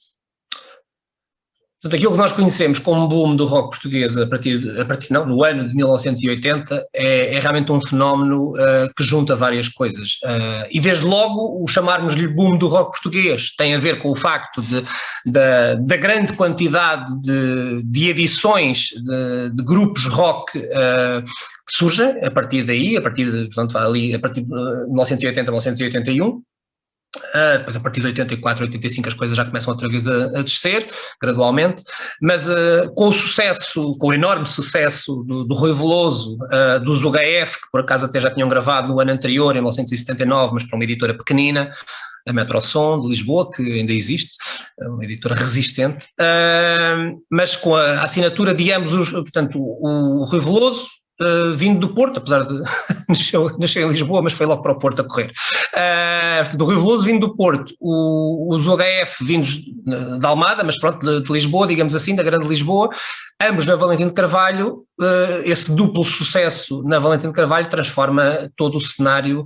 Portanto, aquilo que nós conhecemos como boom do rock português no ano de 1980 é realmente um fenómeno que junta várias coisas. E desde logo o chamarmos-lhe boom do rock português tem a ver com o facto da grande quantidade de edições de grupos rock que surgem a partir daí, a partir de 1980 a 1981. Depois a partir de 84, 85 as coisas já começam outra vez a descer, gradualmente, mas com o enorme sucesso do Rui Veloso, dos UHF, que por acaso até já tinham gravado no ano anterior, em 1979, mas para uma editora pequenina, a Metrosom de Lisboa, que ainda existe, uma editora resistente, mas com a assinatura de ambos, portanto, o Rui Veloso, vindo do Porto, apesar de nascer em Lisboa, mas foi logo para o Porto a correr. Do Rui Veloso vindo do Porto, os UHF vindos da Almada, mas pronto, de Lisboa, digamos assim, da grande Lisboa, ambos na Valentim de Carvalho. Esse duplo sucesso na Valentim de Carvalho transforma todo o cenário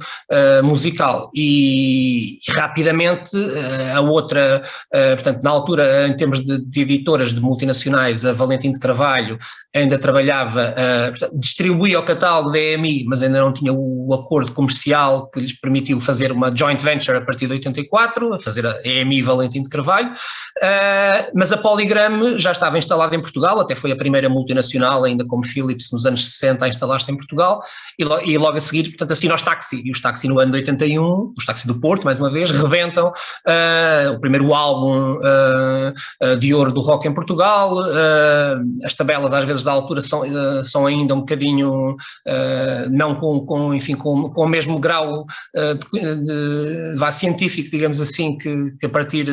musical e rapidamente a outra, portanto na altura em termos de editoras de multinacionais, a Valentim de Carvalho ainda trabalhava, distribuía o catálogo da EMI, mas ainda não tinha o acordo comercial que lhes permitiu fazer uma joint venture a partir de 84, a fazer a EMI Valentim de Carvalho, mas a Polygram já estava instalada em Portugal, até foi a primeira multinacional, ainda como Philips, nos anos 60 a instalar-se em Portugal, e logo a seguir, portanto, assina os Táxi, e os Táxi no ano de 81, os Táxi do Porto, mais uma vez, rebentam o primeiro álbum de ouro do rock em Portugal. As tabelas às vezes da altura são ainda um bocadinho, não com o mesmo grau de científico, digamos assim, que a partir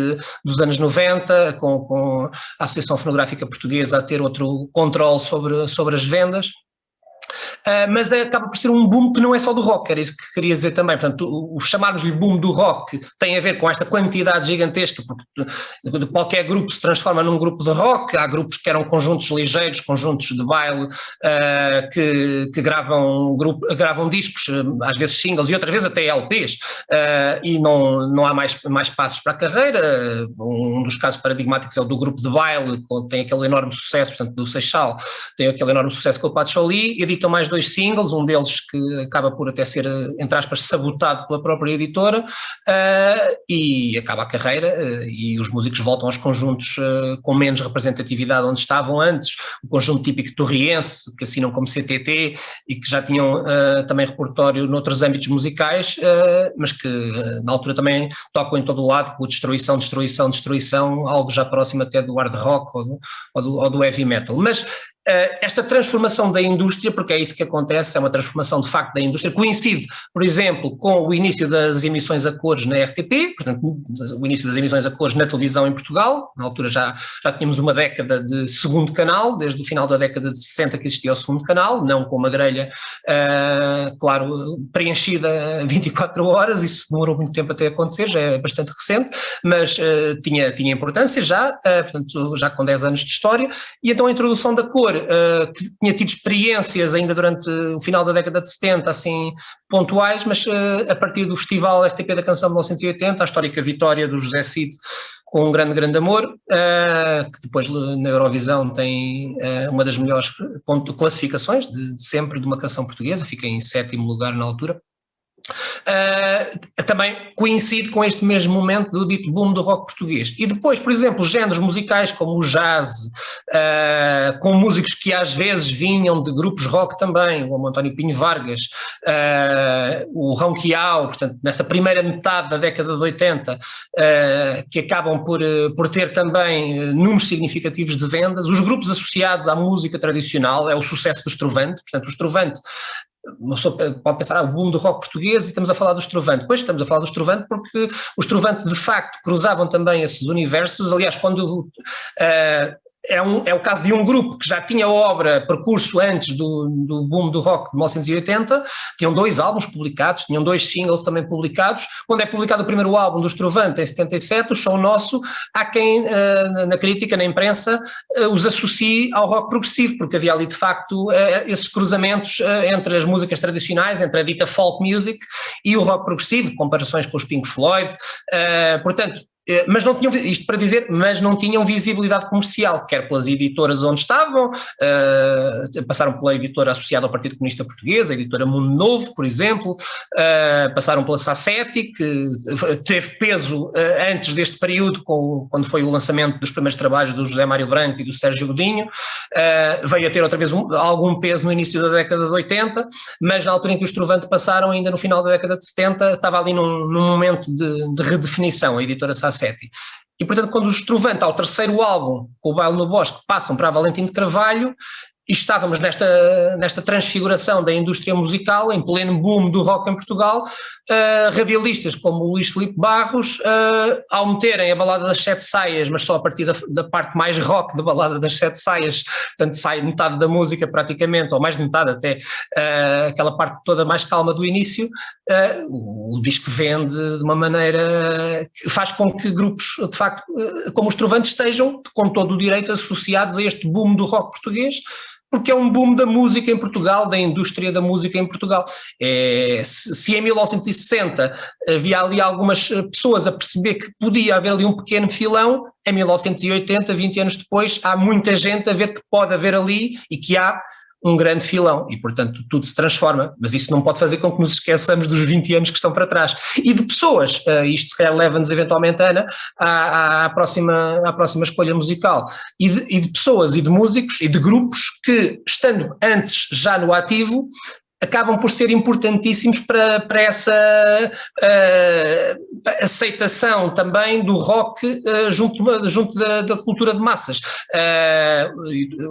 dos anos 90, com a Associação Fonográfica Portuguesa a ter outro controle sobre as vendas. Mas acaba por ser um boom que não é só do rock, era isso que queria dizer também. Portanto, o chamarmos-lhe boom do rock tem a ver com esta quantidade gigantesca, porque qualquer grupo se transforma num grupo de rock. Há grupos que eram conjuntos ligeiros, conjuntos de baile, que gravam discos, às vezes singles e outras vezes até LPs, e não há mais passos para a carreira. Um dos casos paradigmáticos é o do grupo de baile, que tem aquele enorme sucesso, portanto, do Seixal, tem aquele enorme sucesso com o Pato Choli, editam mais 2 singles, um deles que acaba por até ser, entre aspas, sabotado pela própria editora, e acaba a carreira, e os músicos voltam aos conjuntos com menos representatividade onde estavam antes, o conjunto típico torriense, que assinam como CTT e que já tinham também repertório noutros âmbitos musicais, mas que na altura também tocam em todo o lado, com destruição, algo já próximo até do hard rock ou do heavy metal. Mas esta transformação da indústria, porque é isso que acontece, é uma transformação de facto da indústria, coincide, por exemplo, com o início das emissões a cores na RTP, portanto, o início das emissões a cores na televisão em Portugal. Na altura já tínhamos uma década de segundo canal, desde o final da década de 60 que existia o segundo canal, não com uma grelha, claro, preenchida 24 horas, isso demorou muito tempo até acontecer, já é bastante recente, mas tinha importância já, portanto, já com 10 anos de história, e então a introdução da cor, que tinha tido experiências ainda durante o final da década de 70, assim, pontuais, mas a partir do Festival RTP da Canção de 1980, a histórica vitória do José Cid com um grande amor, que depois na Eurovisão tem uma das melhores classificações de sempre de uma canção portuguesa, fica em 7º lugar na altura. Também coincide com este mesmo momento do dito boom do rock português. E depois, por exemplo, géneros musicais como o jazz, com músicos que às vezes vinham de grupos rock também, como António Pinho Vargas, o Ronquial, portanto, nessa primeira metade da década de 80, que acabam por ter também números significativos de vendas. Os grupos associados à música tradicional, é o sucesso do Estrovante, portanto, o Estrovante, uma pessoa pode pensar, o boom do rock português e estamos a falar do Estrovante. Pois, estamos a falar do Estrovante porque o Estrovante, de facto, cruzavam também esses universos. Aliás, quando é o caso de um grupo que já tinha obra, percurso antes do boom do rock de 1980, tinham 2 álbuns publicados, tinham 2 singles também publicados. Quando é publicado o primeiro álbum do Estrovante, em 77, o Show Nosso, há quem, na crítica, na imprensa, os associe ao rock progressivo, porque havia ali, de facto, esses cruzamentos entre as músicas tradicionais, entre a dita folk music e o rock progressivo, comparações com os Pink Floyd, portanto, mas não tinham, isto para dizer, mas não tinham visibilidade comercial, quer pelas editoras onde estavam, passaram pela editora associada ao Partido Comunista Português, a editora Mundo Novo, por exemplo, passaram pela Sassetti, que teve peso antes deste período, quando foi o lançamento dos primeiros trabalhos do José Mário Branco e do Sérgio Godinho, veio a ter outra vez algum peso no início da década de 80, mas na altura em que os Estrovante passaram, ainda no final da década de 70, estava ali num momento de redefinição, a editora Sassetti. E, portanto, quando os Estrovante, ao terceiro álbum, com o Baile no Bosque, passam para a Valentim de Carvalho, e estávamos nesta transfiguração da indústria musical, em pleno boom do rock em Portugal, radialistas como o Luís Filipe Barros, ao meterem a Balada das Sete Saias, mas só a partir da parte mais rock da Balada das Sete Saias, portanto sai metade da música praticamente, ou mais de metade até, aquela parte toda mais calma do início, o disco vende de uma maneira que faz com que grupos, de facto, como os Trovantes, estejam com todo o direito associados a este boom do rock português, porque é um boom da música em Portugal, da indústria da música em Portugal. Se em 1960 havia ali algumas pessoas a perceber que podia haver ali um pequeno filão, em 1980, 20 anos depois, há muita gente a ver que pode haver ali e que há um grande filão e, portanto, tudo se transforma, mas isso não pode fazer com que nos esqueçamos dos 20 anos que estão para trás. E de pessoas, isto se calhar leva-nos eventualmente, Ana, à próxima escolha musical, e de pessoas e de músicos e de grupos que, estando antes já no ativo, acabam por ser importantíssimos para essa aceitação também do rock junto da cultura de massas.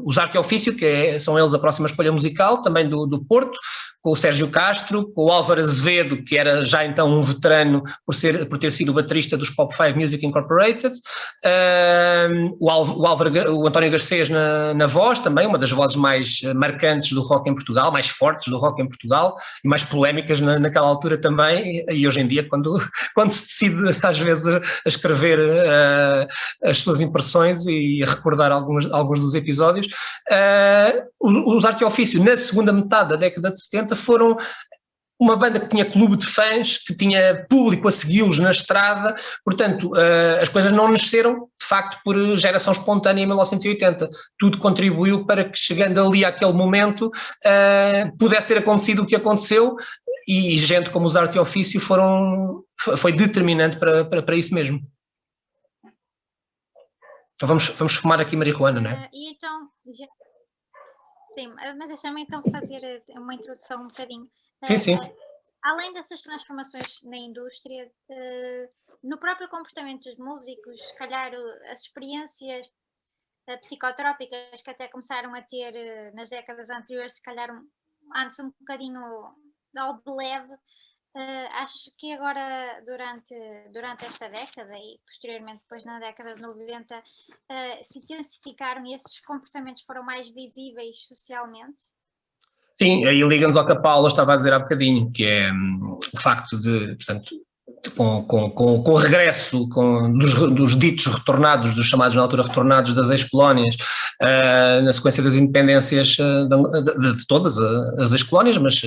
Os Arte Ofício, são eles a próxima escolha musical, também do Porto, com o Sérgio Castro, com o Álvaro Azevedo, que era já então um veterano por ter sido o baterista dos Pop 5 Music Incorporated, o António Garcês na voz, também uma das vozes mais marcantes do rock em Portugal, mais fortes do rock em Portugal, e mais polémicas naquela altura também, e hoje em dia quando se decide às vezes a escrever as suas impressões e a recordar alguns dos episódios. Os Arte Ofício, na segunda metade da década de 70, foram uma banda que tinha clube de fãs, que tinha público a segui-los na estrada, portanto, as coisas não nasceram, de facto, por geração espontânea em 1980. Tudo contribuiu para que, chegando ali àquele momento, pudesse ter acontecido o que aconteceu, e gente como os Arte Ofício foi determinante para isso mesmo. Então vamos fumar aqui marihuana, não é? E então, sim, mas deixa-me então fazer uma introdução um bocadinho. Sim. Além dessas transformações na indústria, no próprio comportamento dos músicos, se calhar as experiências psicotrópicas que até começaram a ter nas décadas anteriores, se calhar antes um bocadinho ao de leve. Achas que agora, durante esta década e posteriormente depois na década de 90, se intensificaram e esses comportamentos foram mais visíveis socialmente? Sim, aí liga-nos ao que a Paula estava a dizer há bocadinho, que é o facto de, portanto, com o regresso dos ditos retornados, dos chamados na altura retornados das ex-colónias, na sequência das independências de todas as ex-colónias, mas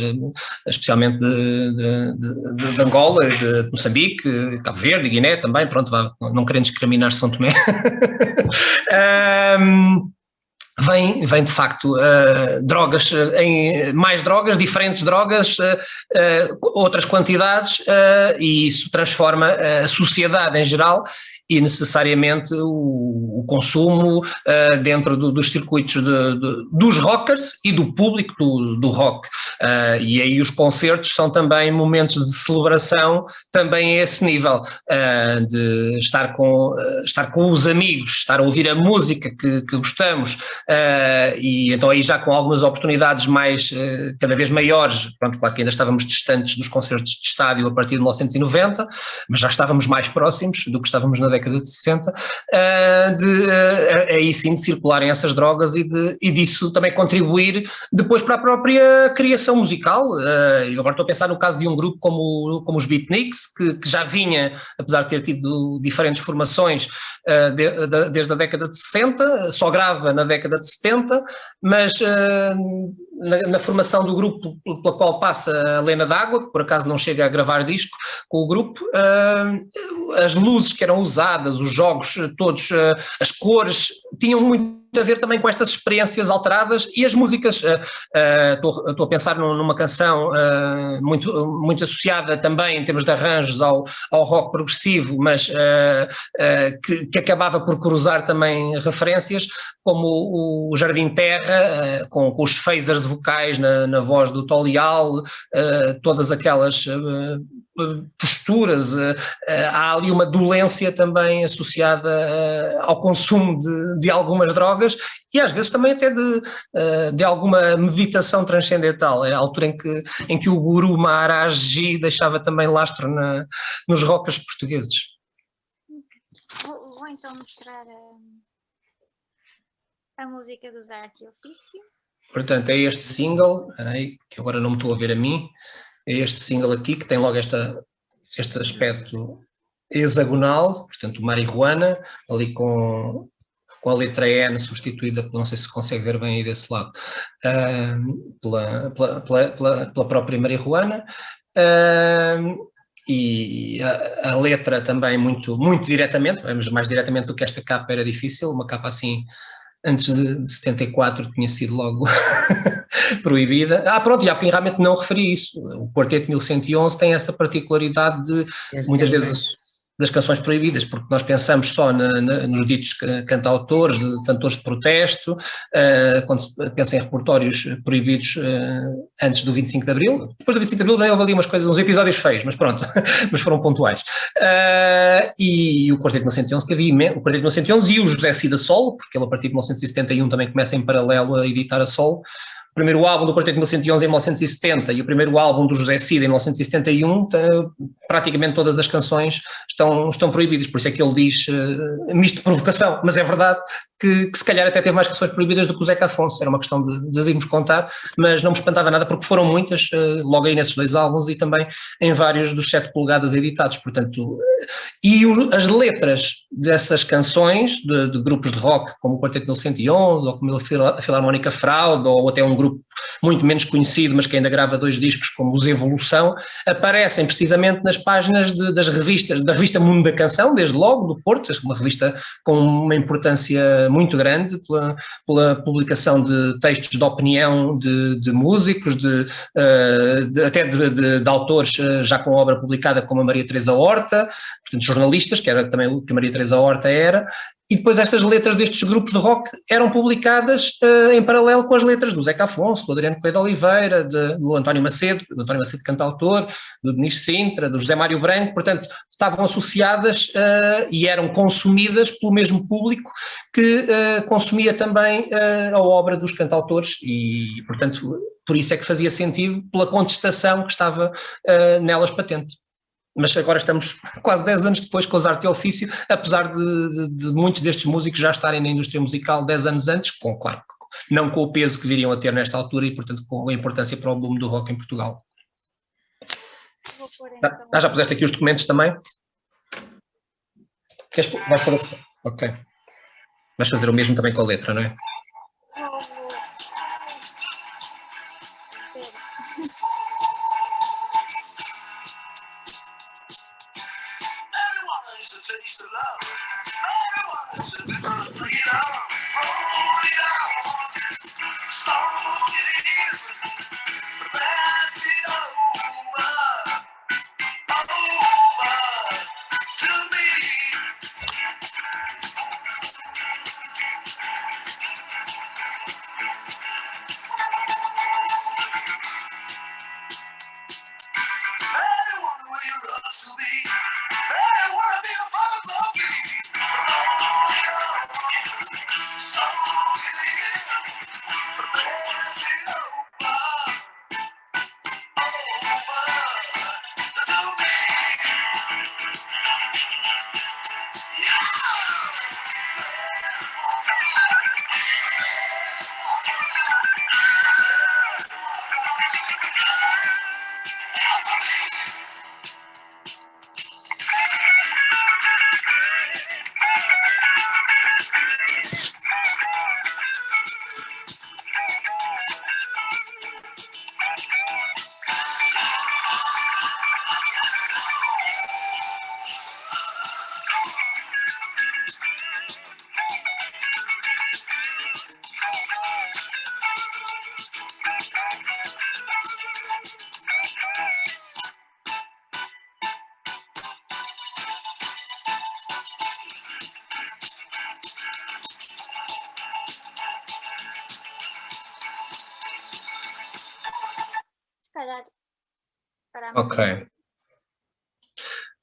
especialmente de Angola, de Moçambique, Cabo Verde, Guiné também, pronto, não querendo discriminar São Tomé. Vem de facto drogas, mais drogas, diferentes drogas, outras quantidades, e isso transforma a sociedade em geral e necessariamente o consumo dentro dos circuitos dos rockers e do público do rock. E aí os concertos são também momentos de celebração também a esse nível, de estar com os amigos, estar a ouvir a música que gostamos, e então aí já com algumas oportunidades mais, cada vez maiores, pronto, claro que ainda estávamos distantes dos concertos de estádio a partir de 1990, mas já estávamos mais próximos do que estávamos na década de 60, aí sim de circularem essas drogas e disso também contribuir depois para a própria criação musical. Eu agora estou a pensar no caso de um grupo como os Beatniks, que já vinha, apesar de ter tido diferentes formações desde a década de 60, só grava na década de 70, mas na formação do grupo pela qual passa a Lena D'Água, que por acaso não chega a gravar disco com o grupo, as luzes que eram usadas, os jogos todos, as cores, tinham muito a ver também com estas experiências alteradas, e as músicas, estou a pensar numa canção muito associada também em termos de arranjos ao rock progressivo, mas que acabava por cruzar também referências, como o Jardim Terra, com os phasers vocais na voz do Tolial, todas aquelas posturas, há ali uma dolência também associada ao consumo de algumas drogas, e às vezes também até de alguma meditação transcendental. É a altura em que o guru Maharaj deixava também lastro nos rockers portugueses. Vou então mostrar a música dos Arte e Ofício. Portanto, é este single, peraí, que agora não me estou a ver a mim, é este single aqui que tem logo este aspecto hexagonal, portanto, Marihuana, ali com a letra N substituída, não sei se consegue ver bem aí desse lado, pela própria Marihuana, e a letra também muito diretamente, mas mais diretamente do que esta capa era difícil, uma capa assim, antes de 74 tinha sido logo proibida. Pronto, e há bocadinho realmente não referi isso. O Quarteto 1111 tem essa particularidade de, muitas vezes, das canções proibidas, porque nós pensamos só nos ditos cantautores, de cantores de protesto, quando se pensa em repertórios proibidos antes do 25 de Abril. Depois do 25 de Abril houve ali uns episódios feios, mas pronto, mas foram pontuais. E o Quarteto 1911 teve o Quarteto 1911 e o José Cid a solo, porque ele a partir de 1971 também começa em paralelo a editar a solo. O primeiro álbum do Quarteto 1911 em 1970 e o primeiro álbum do José Cid em 1971, praticamente todas as canções estão proibidas, por isso é que ele diz misto de provocação, mas é verdade que se calhar até teve mais canções proibidas do que o Zeca Afonso, era uma questão de as irmos contar, mas não me espantava nada porque foram muitas, logo aí nesses dois álbuns e também em vários dos 7 polegadas editados, portanto, e as letras dessas canções de grupos de rock, como o Quarteto 1111, ou como a Filarmónica Fraude, ou até um grupo muito menos conhecido, mas que ainda grava 2 discos, como os Evolução, aparecem precisamente nas páginas das revistas, da revista Mundo da Canção, desde logo, do Porto, uma revista com uma importância muito grande pela publicação de textos de opinião de músicos, até de autores já com obra publicada, como a Maria Teresa Horta, portanto jornalistas, que era também o que a Maria Teresa Horta era, e depois estas letras destes grupos de rock eram publicadas em paralelo com as letras do Zeca Afonso, do Adriano Coelho de Oliveira, do António Macedo cantautor, do Denis Sintra, do José Mário Branco, portanto estavam associadas e eram consumidas pelo mesmo público que consumia também a obra dos cantautores e, portanto, por isso é que fazia sentido pela contestação que estava nelas patente. Mas agora estamos quase 10 anos depois com os Arte e Ofício, apesar de muitos destes músicos já estarem na indústria musical 10 anos antes, claro, não com o peso que viriam a ter nesta altura e, portanto, com a importância para o boom do rock em Portugal. Vou pôr, então. Já puseste aqui os documentos também? Vais pôr? Ok. Vais fazer o mesmo também com a letra, não é?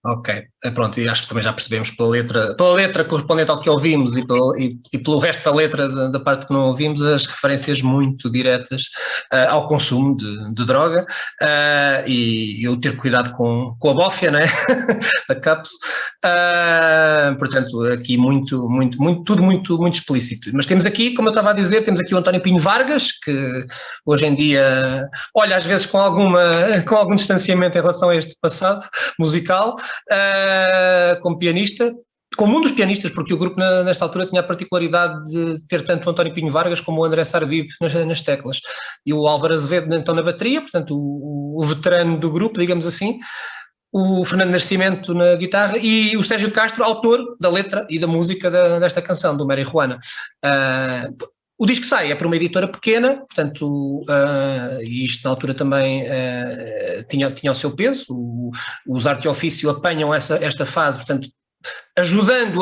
Ok, pronto, e acho que também já percebemos pela letra correspondente ao que ouvimos e pelo resto da letra da parte que não ouvimos, as referências muito diretas ao consumo de droga e eu ter cuidado com a bófia, né? A CAPS, portanto aqui tudo muito explícito. Mas temos aqui, como eu estava a dizer, temos aqui o António Pinho Vargas, que hoje em dia olha às vezes com algum distanciamento em relação a este passado musical, como pianista, como um dos pianistas, porque o grupo nesta altura tinha a particularidade de ter tanto o António Pinho Vargas como o André Sarvib nas teclas, e o Álvaro Azevedo então na bateria, portanto o veterano do grupo, digamos assim, o Fernando Nascimento na guitarra e o Sérgio Castro, autor da letra e da música desta canção, do Marihuana. O disco sai, é para uma editora pequena, portanto, e isto na altura também tinha o seu peso, os Arte e Ofício apanham esta fase, portanto, ajudando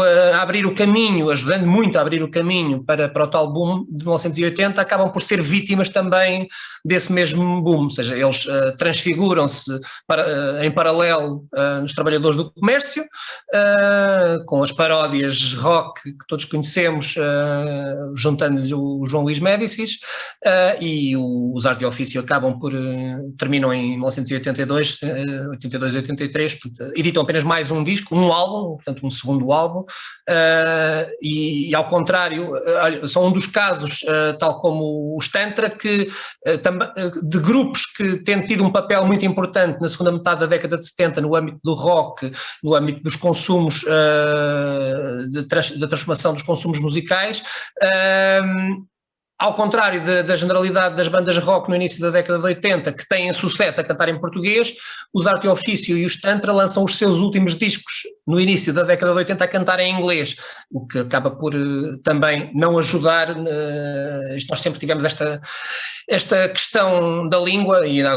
muito a abrir o caminho para o tal boom de 1980, acabam por ser vítimas também desse mesmo boom, ou seja, eles transfiguram-se em paralelo nos trabalhadores do comércio, com as paródias rock que todos conhecemos, juntando-lhe o João Luís Médicis, e os Arte e Ofício terminam em 1982, 82 e 83, portanto, editam apenas mais um disco, um álbum, portanto um segundo álbum, e ao contrário, são um dos casos, tal como os Tantra, de grupos que têm tido um papel muito importante na segunda metade da década de 70 no âmbito do rock, no âmbito dos consumos, da transformação dos consumos musicais, ao contrário da generalidade das bandas rock no início da década de 80, que têm sucesso a cantar em português, os Arte e Ofício e os Tantra lançam os seus últimos discos no início da década de 80 a cantar em inglês, o que acaba por também não ajudar. Nós sempre tivemos esta questão da língua, e ainda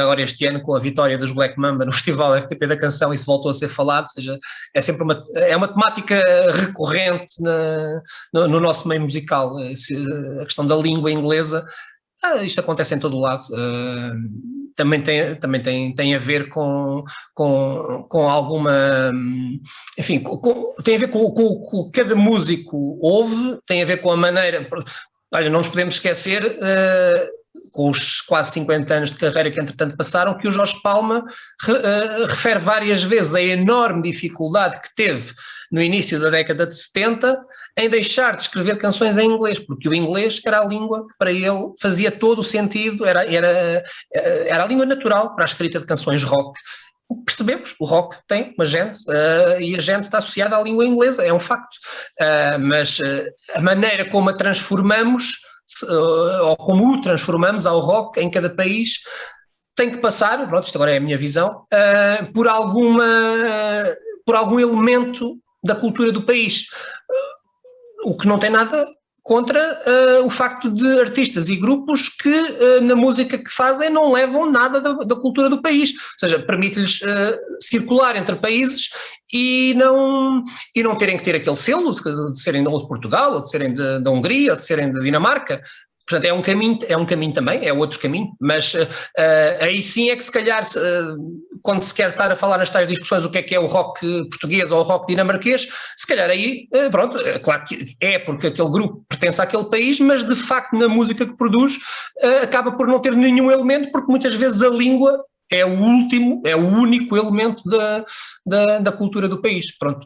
agora este ano, com a vitória dos Black Mamba no Festival RTP da Canção, isso voltou a ser falado, ou seja, é sempre uma temática recorrente no nosso meio musical, a questão da língua inglesa. Isto acontece em todo o lado. Também tem a ver com alguma, enfim, tem a ver com o que cada músico ouve, tem a ver com a maneira. Olha, não nos podemos esquecer, com os quase 50 anos de carreira que entretanto passaram, que o Jorge Palma refere várias vezes a enorme dificuldade que teve no início da década de 70 em deixar de escrever canções em inglês, porque o inglês era a língua que para ele fazia todo o sentido, era a língua natural para a escrita de canções rock. Percebemos, o rock tem uma gente e a gente está associada à língua inglesa, é um facto, mas a maneira como a transformamos, ou como o transformamos ao rock em cada país, tem que passar, pronto, isto agora é a minha visão, por algum elemento da cultura do país, o que não tem nada contra o facto de artistas e grupos que na música que fazem não levam nada da cultura do país, ou seja, permite-lhes circular entre países e não terem que ter aquele selo de serem ou de Portugal, ou de serem da Hungria, ou de serem da Dinamarca. Portanto, é um caminho também, é outro caminho, mas aí sim é que se calhar, quando se quer estar a falar nas tais discussões o que é o rock português ou o rock dinamarquês, se calhar aí, pronto, claro que é porque aquele grupo pertence àquele país, mas de facto na música que produz acaba por não ter nenhum elemento, porque muitas vezes a língua é o único elemento da cultura do país. Pronto.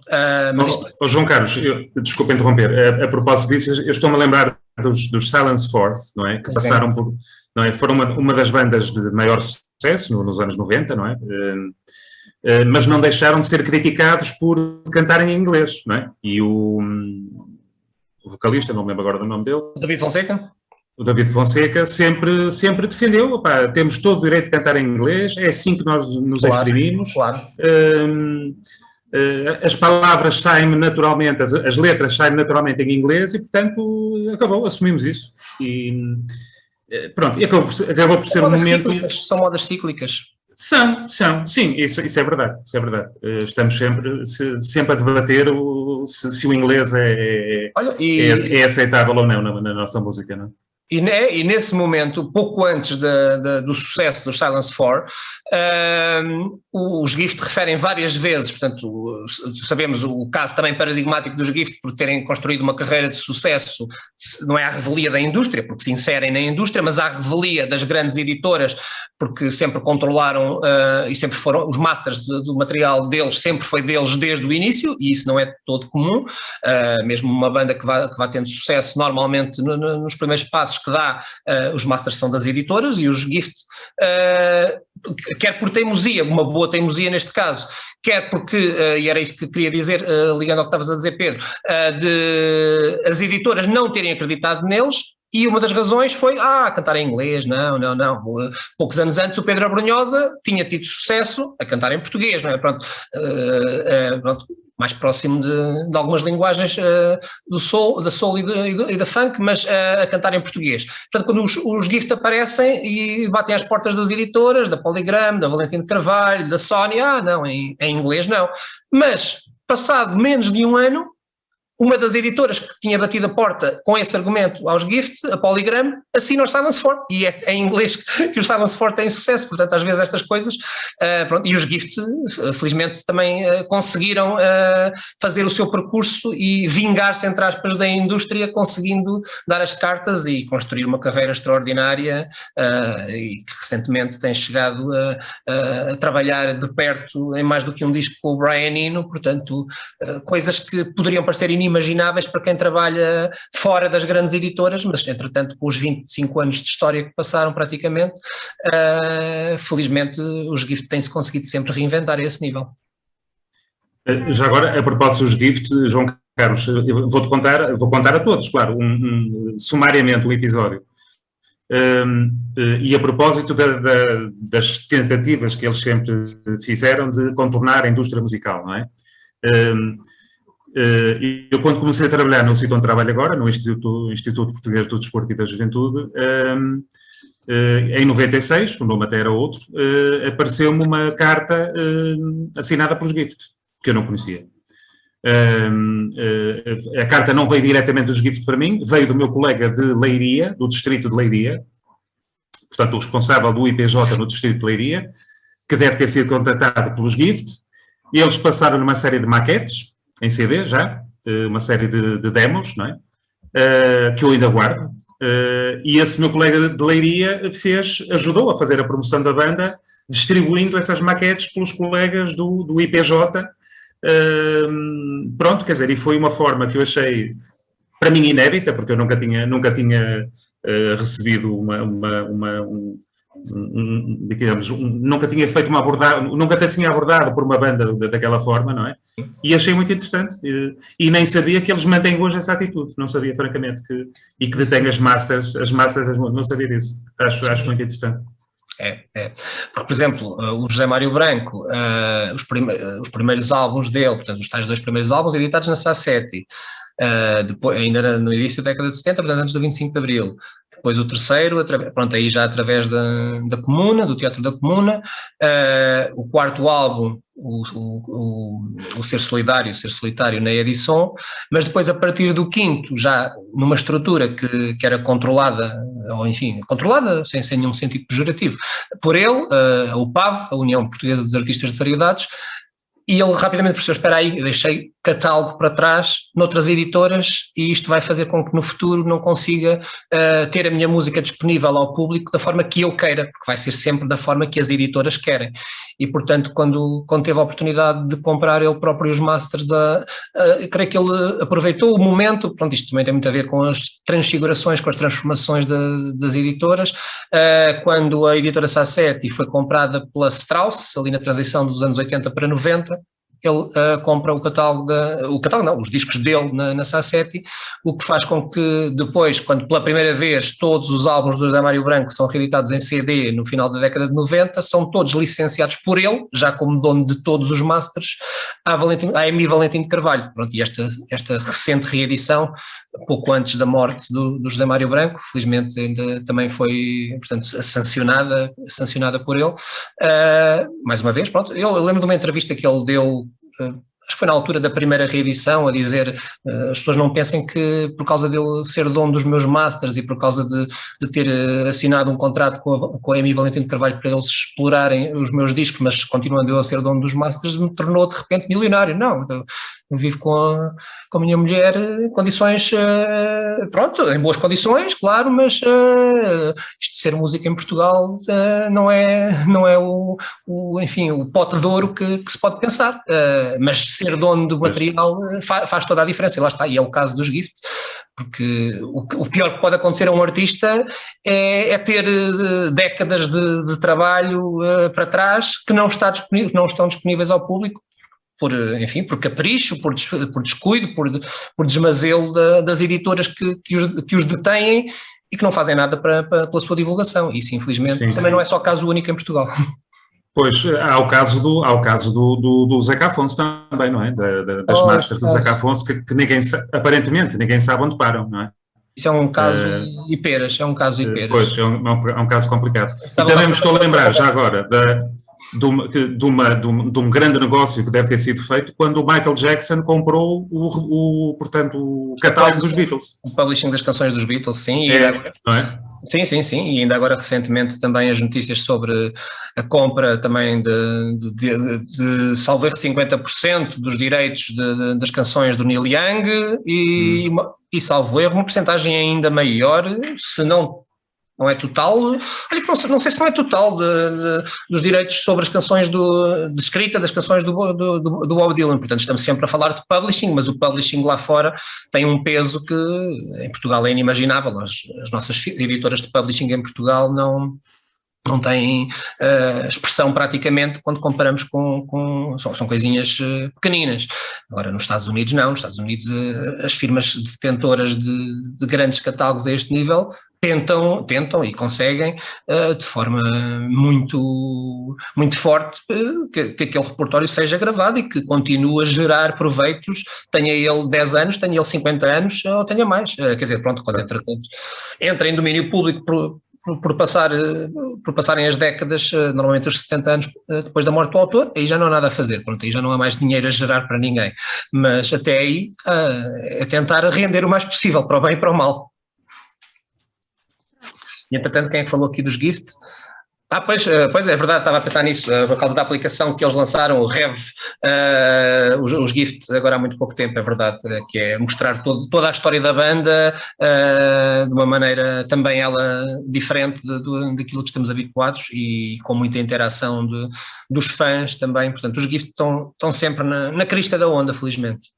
Mas isto... João Carlos, desculpa interromper, a propósito disso, eu estou-me a lembrar dos Silence 4, não é? Que passaram por, não é? Foram uma das bandas de maior sucesso nos anos 90, não é? Mas não deixaram de ser criticados por cantarem em inglês, não é? E o vocalista, não me lembro agora do nome dele. David Fonseca? O David Fonseca sempre defendeu, opá, temos todo o direito de cantar em inglês, é assim que nós nos exprimimos. Claro. As palavras saem naturalmente, as letras saem naturalmente em inglês e, portanto, assumimos isso. E pronto, e acabou por ser um momento... São modas cíclicas. São, sim, isso é verdade, estamos sempre a debater se o inglês é aceitável ou não na nossa música, não é? E nesse momento, pouco antes do sucesso dos Silence 4, os Gift referem várias vezes, portanto, sabemos o caso também paradigmático dos Gift por terem construído uma carreira de sucesso, não é à revelia da indústria, porque se inserem na indústria, mas à revelia das grandes editoras, porque sempre controlaram e sempre foram, os masters do material deles, sempre foi deles desde o início, e isso não é todo comum, mesmo uma banda que vá tendo sucesso, normalmente nos primeiros passos que dá, os masters são das editoras, e os Gift, quer por teimosia, uma boa teimosia neste caso, quer porque, e era isso que queria dizer, ligando ao que estavas a dizer, Pedro, de as editoras não terem acreditado neles, e uma das razões foi, cantar em inglês, não. Poucos anos antes o Pedro Abrunhosa tinha tido sucesso a cantar em português, não é? Pronto, mais próximo de algumas linguagens da soul e da funk, mas a cantar em português. Portanto, quando os Gift aparecem e batem às portas das editoras, da Polygram, da Valentim de Carvalho, da Sony, não, em inglês não. Mas, passado menos de um ano, uma das editoras que tinha batido a porta com esse argumento aos Gift, a Polygram, assina o Silence 4, e é em inglês que o Silence 4 tem sucesso, portanto às vezes estas coisas, pronto, e os Gift felizmente também conseguiram fazer o seu percurso e vingar-se, entre aspas, da indústria, conseguindo dar as cartas e construir uma carreira extraordinária, e que recentemente tem chegado a trabalhar de perto em mais do que um disco com o Brian Eno, portanto coisas que poderiam parecer inimagináveis para quem trabalha fora das grandes editoras, mas entretanto com os 25 anos de história que passaram praticamente, felizmente os Gift têm-se conseguido sempre reinventar a esse nível. Já agora, a propósito dos Gift, João Carlos, eu vou contar a todos, claro, sumariamente um episódio. E a propósito das tentativas que eles sempre fizeram de contornar a indústria musical, não é? Eu, quando comecei a trabalhar no sítio onde trabalho agora, no Instituto Português do Desporto e da Juventude, em 96, o nome até era outro, apareceu-me uma carta assinada pelos Gift, que eu não conhecia. A carta não veio diretamente dos Gift para mim, veio do meu colega de Leiria, do distrito de Leiria, portanto o responsável do IPJ no distrito de Leiria, que deve ter sido contratado pelos Gift, e eles passaram uma série de maquetes, em CD já, uma série de demos, não é? Que eu ainda guardo, e esse meu colega de Leiria ajudou a fazer a promoção da banda, distribuindo essas maquetes pelos colegas do IPJ. Pronto, quer dizer, e foi uma forma que eu achei, para mim, inédita, porque eu nunca tinha recebido digamos, nunca tinha feito uma abordagem, nunca tinha abordado por uma banda daquela forma, não é? E achei muito interessante, e nem sabia que eles mantêm hoje essa atitude, não sabia, francamente, que detêm as massas, não sabia disso, acho muito interessante. Porque, por exemplo, o José Mário Branco, os primeiros álbuns dele, portanto, os tais 2 primeiros álbuns editados na Sassetti, depois, ainda no início da década de 70, portanto, antes do 25 de Abril. Depois o terceiro, pronto, aí já através da Comuna, do Teatro da Comuna. O quarto álbum, o Ser Solitário na Edison, mas depois a partir do quinto, já numa estrutura que era controlada, ou enfim, controlada sem nenhum sentido pejorativo, por ele, a UPAV, a União Portuguesa dos Artistas de Variedades, e ele rapidamente percebeu, espera aí, eu deixei catálogo para trás noutras editoras e isto vai fazer com que no futuro não consiga ter a minha música disponível ao público da forma que eu queira, porque vai ser sempre da forma que as editoras querem. E, portanto, quando teve a oportunidade de comprar ele próprio os masters, eu creio que ele aproveitou o momento, pronto, isto também tem muito a ver com as transfigurações, com as transformações das editoras, quando a editora Sassetti foi comprada pela Strauss, ali na transição dos anos 80 para 90, ele compra os discos dele na Sassetti, o que faz com que depois, quando pela primeira vez todos os álbuns do José Mário Branco são reeditados em CD no final da década de 90, são todos licenciados por ele, já como dono de todos os masters, à Emi Valentim de Carvalho. Pronto, e esta recente reedição, pouco antes da morte do José Mário Branco, felizmente ainda também foi, portanto, sancionada por ele. Mais uma vez, pronto, eu lembro de uma entrevista que ele deu, acho que foi na altura da primeira reedição, a dizer, as pessoas não pensem que por causa de eu ser dono dos meus masters e por causa de ter assinado um contrato com a Emi Valentim de Carvalho para eles explorarem os meus discos, mas continuando eu a ser dono dos masters, me tornou de repente milionário. Não, eu vivo com a minha mulher em condições, pronto, em boas condições, claro, mas isto de ser música em Portugal não é enfim, o pote de ouro que se pode pensar, mas ser dono do material faz toda a diferença, e lá está, e é o caso dos Gift, porque o pior que pode acontecer a um artista é ter décadas de trabalho para trás que não estão disponíveis ao público, por capricho, por descuido, por desmazelo das editoras que os detêm e que não fazem nada pela sua divulgação. Isso, infelizmente, também não é só caso único em Portugal. Pois, há o caso do Zeca Afonso também, não é? Das masters do Zeca Afonso, que aparentemente ninguém sabe onde param, não é? Isso é um caso Iperas, Pois, é um caso complicado. E também me estou a lembrar, já agora, de um grande negócio que deve ter sido feito quando o Michael Jackson comprou portanto, o catálogo dos Beatles. O publishing das canções dos Beatles, sim. Não é? Sim, e ainda agora recentemente também as notícias sobre a compra também de salvo erro 50% dos direitos das canções do Neil Young e salvo erro uma porcentagem ainda maior, se não é total, olha que não sei se não é total dos direitos sobre as canções de escrita das canções do Bob Dylan. Portanto, estamos sempre a falar de publishing, mas o publishing lá fora tem um peso que em Portugal é inimaginável. As nossas editoras de publishing em Portugal não têm expressão praticamente quando comparamos são coisinhas pequeninas. Agora, nos Estados Unidos não, nos Estados Unidos as firmas detentoras de grandes catálogos a este nível tentam e conseguem de forma muito, muito forte que aquele repertório seja gravado e que continue a gerar proveitos, tenha ele 10 anos, tenha ele 50 anos ou tenha mais. Quer dizer, pronto, quando entra em domínio público por passarem as décadas, normalmente os 70 anos depois da morte do autor, aí já não há nada a fazer, pronto, aí já não há mais dinheiro a gerar para ninguém. Mas até aí é tentar render o mais possível, para o bem e para o mal. E entretanto, quem é que falou aqui dos Gift? Pois é verdade, estava a pensar nisso, por causa da aplicação que eles lançaram, o Rev, os Gift, agora há muito pouco tempo, é verdade, que é mostrar toda a história da banda de uma maneira também ela diferente daquilo que estamos habituados e com muita interação dos fãs também, portanto os Gift estão sempre na crista da onda, felizmente.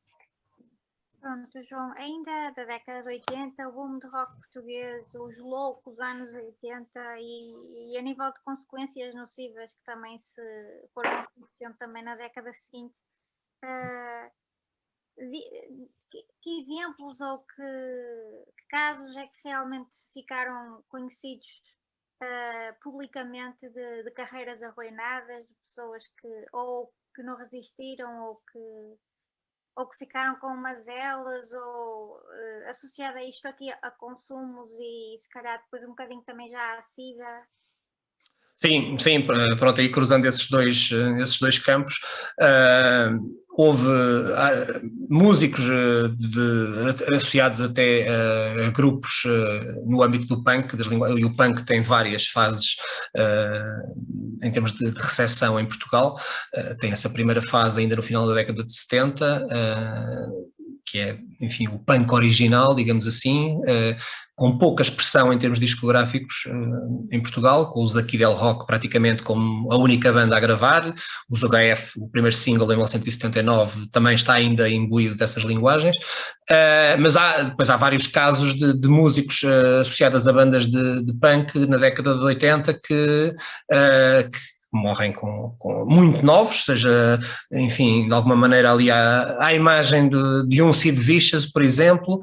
Pronto, João, ainda da década de 80, o boom de rock português, os loucos anos 80 e a nível de consequências nocivas que também se foram acontecendo também na década seguinte, que exemplos ou que casos é que realmente ficaram conhecidos publicamente de carreiras arruinadas, de pessoas que não resistiram ou que ficaram com mazelas ou associada a isto aqui a consumos e se calhar depois um bocadinho também já à SIDA? Sim, pronto, aí cruzando esses dois campos, houve músicos associados até a grupos no âmbito do punk, e o punk tem várias fases em termos de recepção em Portugal. Tem essa primeira fase ainda no final da década de 70, que é, enfim, o punk original, digamos assim, com pouca expressão em termos discográficos em Portugal, com os Aqui Del Rock praticamente como a única banda a gravar. Os HF, o primeiro single em 1979, também está ainda imbuído dessas linguagens, mas depois há vários casos de músicos associados a bandas de punk na década de 80 que morrem com muito novos, seja, enfim, de alguma maneira ali à imagem de um Sid Vicious, por exemplo,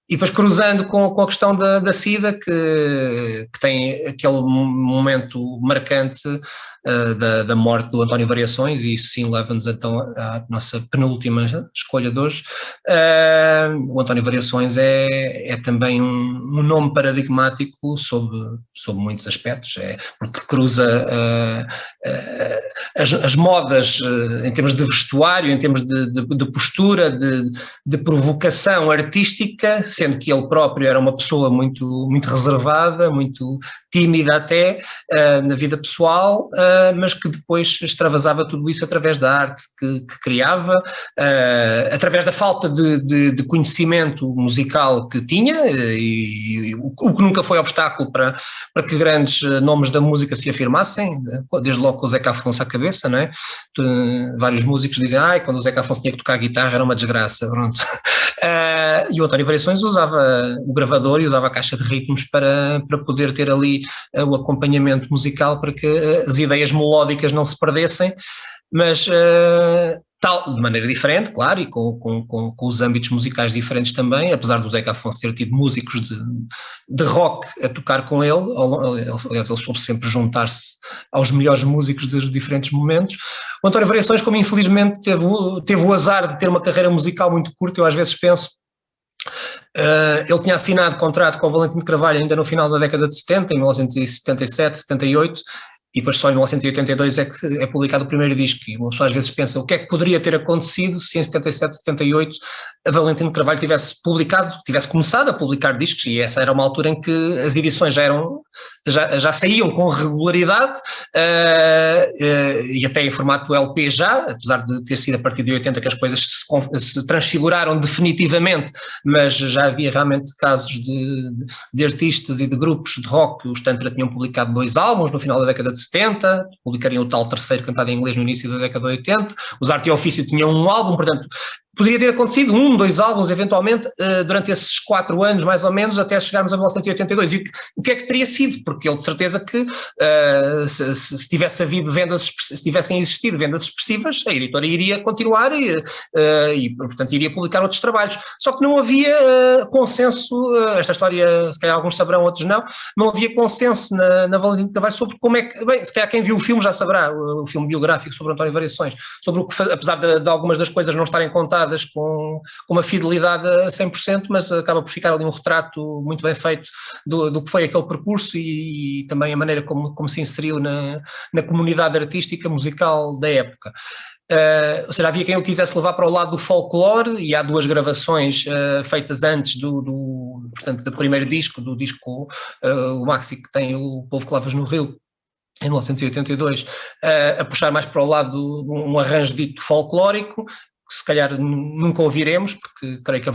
e depois cruzando com a questão da SIDA, que tem aquele momento marcante da morte do António Variações, e isso sim leva-nos então à nossa penúltima escolha de hoje. O António Variações é também um nome paradigmático sob muitos aspectos, porque cruza as modas em termos de vestuário, em termos de postura, de provocação artística, sendo que ele próprio era uma pessoa muito, muito reservada, muito tímida até na vida pessoal, mas que depois extravasava tudo isso através da arte que criava, através da falta de conhecimento musical que tinha, e o que nunca foi obstáculo para que grandes nomes da música se afirmassem, desde logo com o Zeca Afonso à cabeça, não é? Vários músicos dizem, quando o Zeca Afonso tinha que tocar guitarra era uma desgraça, pronto. E o António Variações usava o gravador e usava a caixa de ritmos para poder ter ali o acompanhamento musical, para que as ideias melódicas não se perdessem, mas de maneira diferente, claro, e com os âmbitos musicais diferentes também, apesar do Zeca Afonso ter tido músicos de rock a tocar com ele. Aliás, ele soube sempre juntar-se aos melhores músicos dos diferentes momentos. O António Variações, como infelizmente teve o azar de ter uma carreira musical muito curta, eu às vezes penso, ele tinha assinado contrato com o Valentim de Carvalho ainda no final da década de 70, em 1977, 78, e depois só em 1982 é que é publicado o primeiro disco, e uma pessoa às vezes pensa o que é que poderia ter acontecido se em 77, 78 a Valentim de Carvalho tivesse começado a publicar discos, e essa era uma altura em que as edições já saíam com regularidade, e até em formato LP já, apesar de ter sido a partir de 80 que as coisas se transfiguraram definitivamente, mas já havia realmente casos de artistas e de grupos de rock. Os Tantra tinham publicado 2 álbuns no final da década de 70, publicariam o tal terceiro cantado em inglês no início da década de 80, os Arte e Ofício tinham um álbum, portanto, poderia ter acontecido 1, 2 álbuns, eventualmente, durante esses 4 anos, mais ou menos, até chegarmos a 1982. E o que é que teria sido? Porque ele, de certeza que, se tivesse havido se tivessem existido vendas expressivas, a editora iria continuar e, portanto, iria publicar outros trabalhos. Só que não havia consenso, esta história, se calhar alguns saberão, outros não havia consenso na Valentim de Carvalho sobre como é que, bem, se calhar quem viu o filme já saberá, o filme biográfico sobre António Variações, sobre o que, apesar de algumas das coisas não estarem contadas filmadas com uma fidelidade a 100%, mas acaba por ficar ali um retrato muito bem feito do que foi aquele percurso e também a maneira como se inseriu na comunidade artística musical da época. Ou seja, havia quem o quisesse levar para o lado do folclore, e há 2 gravações feitas antes portanto, do primeiro disco, do disco o maxi que tem o Povo que Lavas no Rio, em 1982, a puxar mais para o lado de um arranjo dito folclórico, que se calhar nunca ouviremos, porque creio que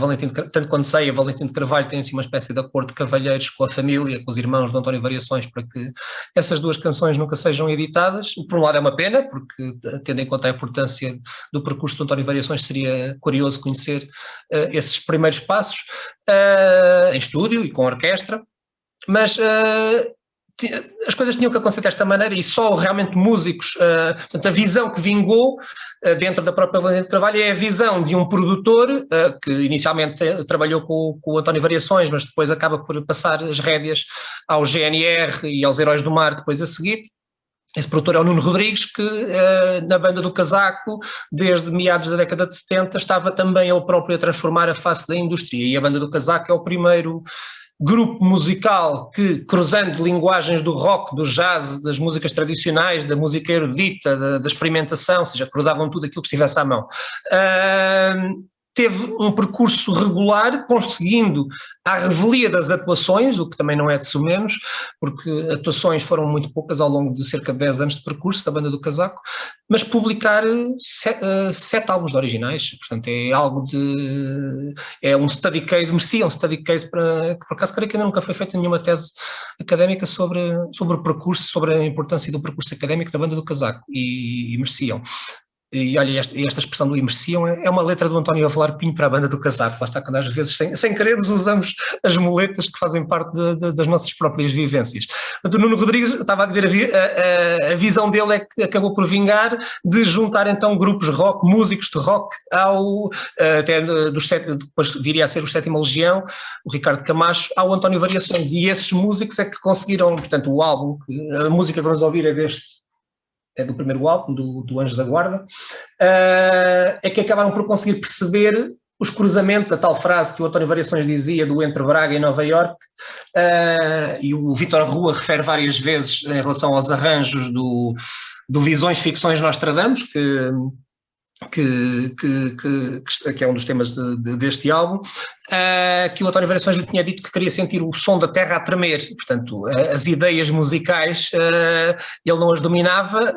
tanto quanto sei, a Valentim de Carvalho tem assim uma espécie de acordo de cavalheiros com a família, com os irmãos de António Variações, para que essas 2 canções nunca sejam editadas. Por um lado é uma pena, porque tendo em conta a importância do percurso de António Variações, seria curioso conhecer esses primeiros passos em estúdio e com orquestra, mas as coisas tinham que acontecer desta maneira e só realmente músicos, portanto a visão que vingou dentro da própria Valentim de Carvalho é a visão de um produtor que inicialmente trabalhou com o António Variações, mas depois acaba por passar as rédeas ao GNR e aos Heróis do Mar depois a seguir. Esse produtor é o Nuno Rodrigues, que na Banda do Casaco, desde meados da década de 70, estava também ele próprio a transformar a face da indústria, e a Banda do Casaco é o primeiro grupo musical que, cruzando linguagens do rock, do jazz, das músicas tradicionais, da música erudita, da experimentação, ou seja, cruzavam tudo aquilo que estivesse à mão. Teve um percurso regular, conseguindo, à revelia das atuações, o que também não é de sumenos, porque atuações foram muito poucas ao longo de cerca de 10 anos de percurso da Banda do Casaco, mas publicar 7 álbuns originais, portanto é algo é um study case, merecia um study case para, que por acaso creio que ainda nunca foi feita nenhuma tese académica sobre o percurso, sobre a importância do percurso académico da Banda do Casaco, e mereciam. E olha, esta expressão do imersiam é uma letra do António Avelar Pinho para a Banda do Casaco. Lá está, quando às vezes, sem querermos, usamos as muletas que fazem parte das nossas próprias vivências. O Nuno Rodrigues, estava a dizer, a visão dele é que acabou por vingar de juntar então grupos rock, músicos de rock, até depois viria a ser o 7ª Legião, o Ricardo Camacho, ao António Variações. E esses músicos é que conseguiram, portanto, o álbum, a música que vamos ouvir é do primeiro álbum, do Anjos da Guarda, é que acabaram por conseguir perceber os cruzamentos, a tal frase que o António Variações dizia do entre Braga e Nova Iorque, e o Vítor Rua refere várias vezes em relação aos arranjos do Visões, Ficções, Nostradamus, que é um dos temas deste álbum, que o António Variações lhe tinha dito que queria sentir o som da terra a tremer, portanto, as ideias musicais, ele não as dominava,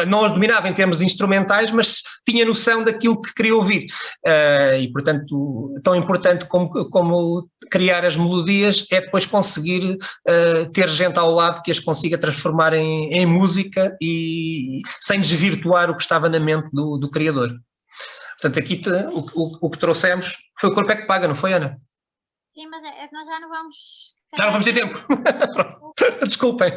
não as dominava em termos instrumentais, mas tinha noção daquilo que queria ouvir, e portanto, tão importante como criar as melodias é depois conseguir ter gente ao lado que as consiga transformar em música e sem desvirtuar o que estava na mente do criador. Portanto, aqui o que trouxemos foi o Corpo é que Paga, não foi, Ana? Sim, mas nós já não vamos... Já não vamos ter tempo. Desculpem.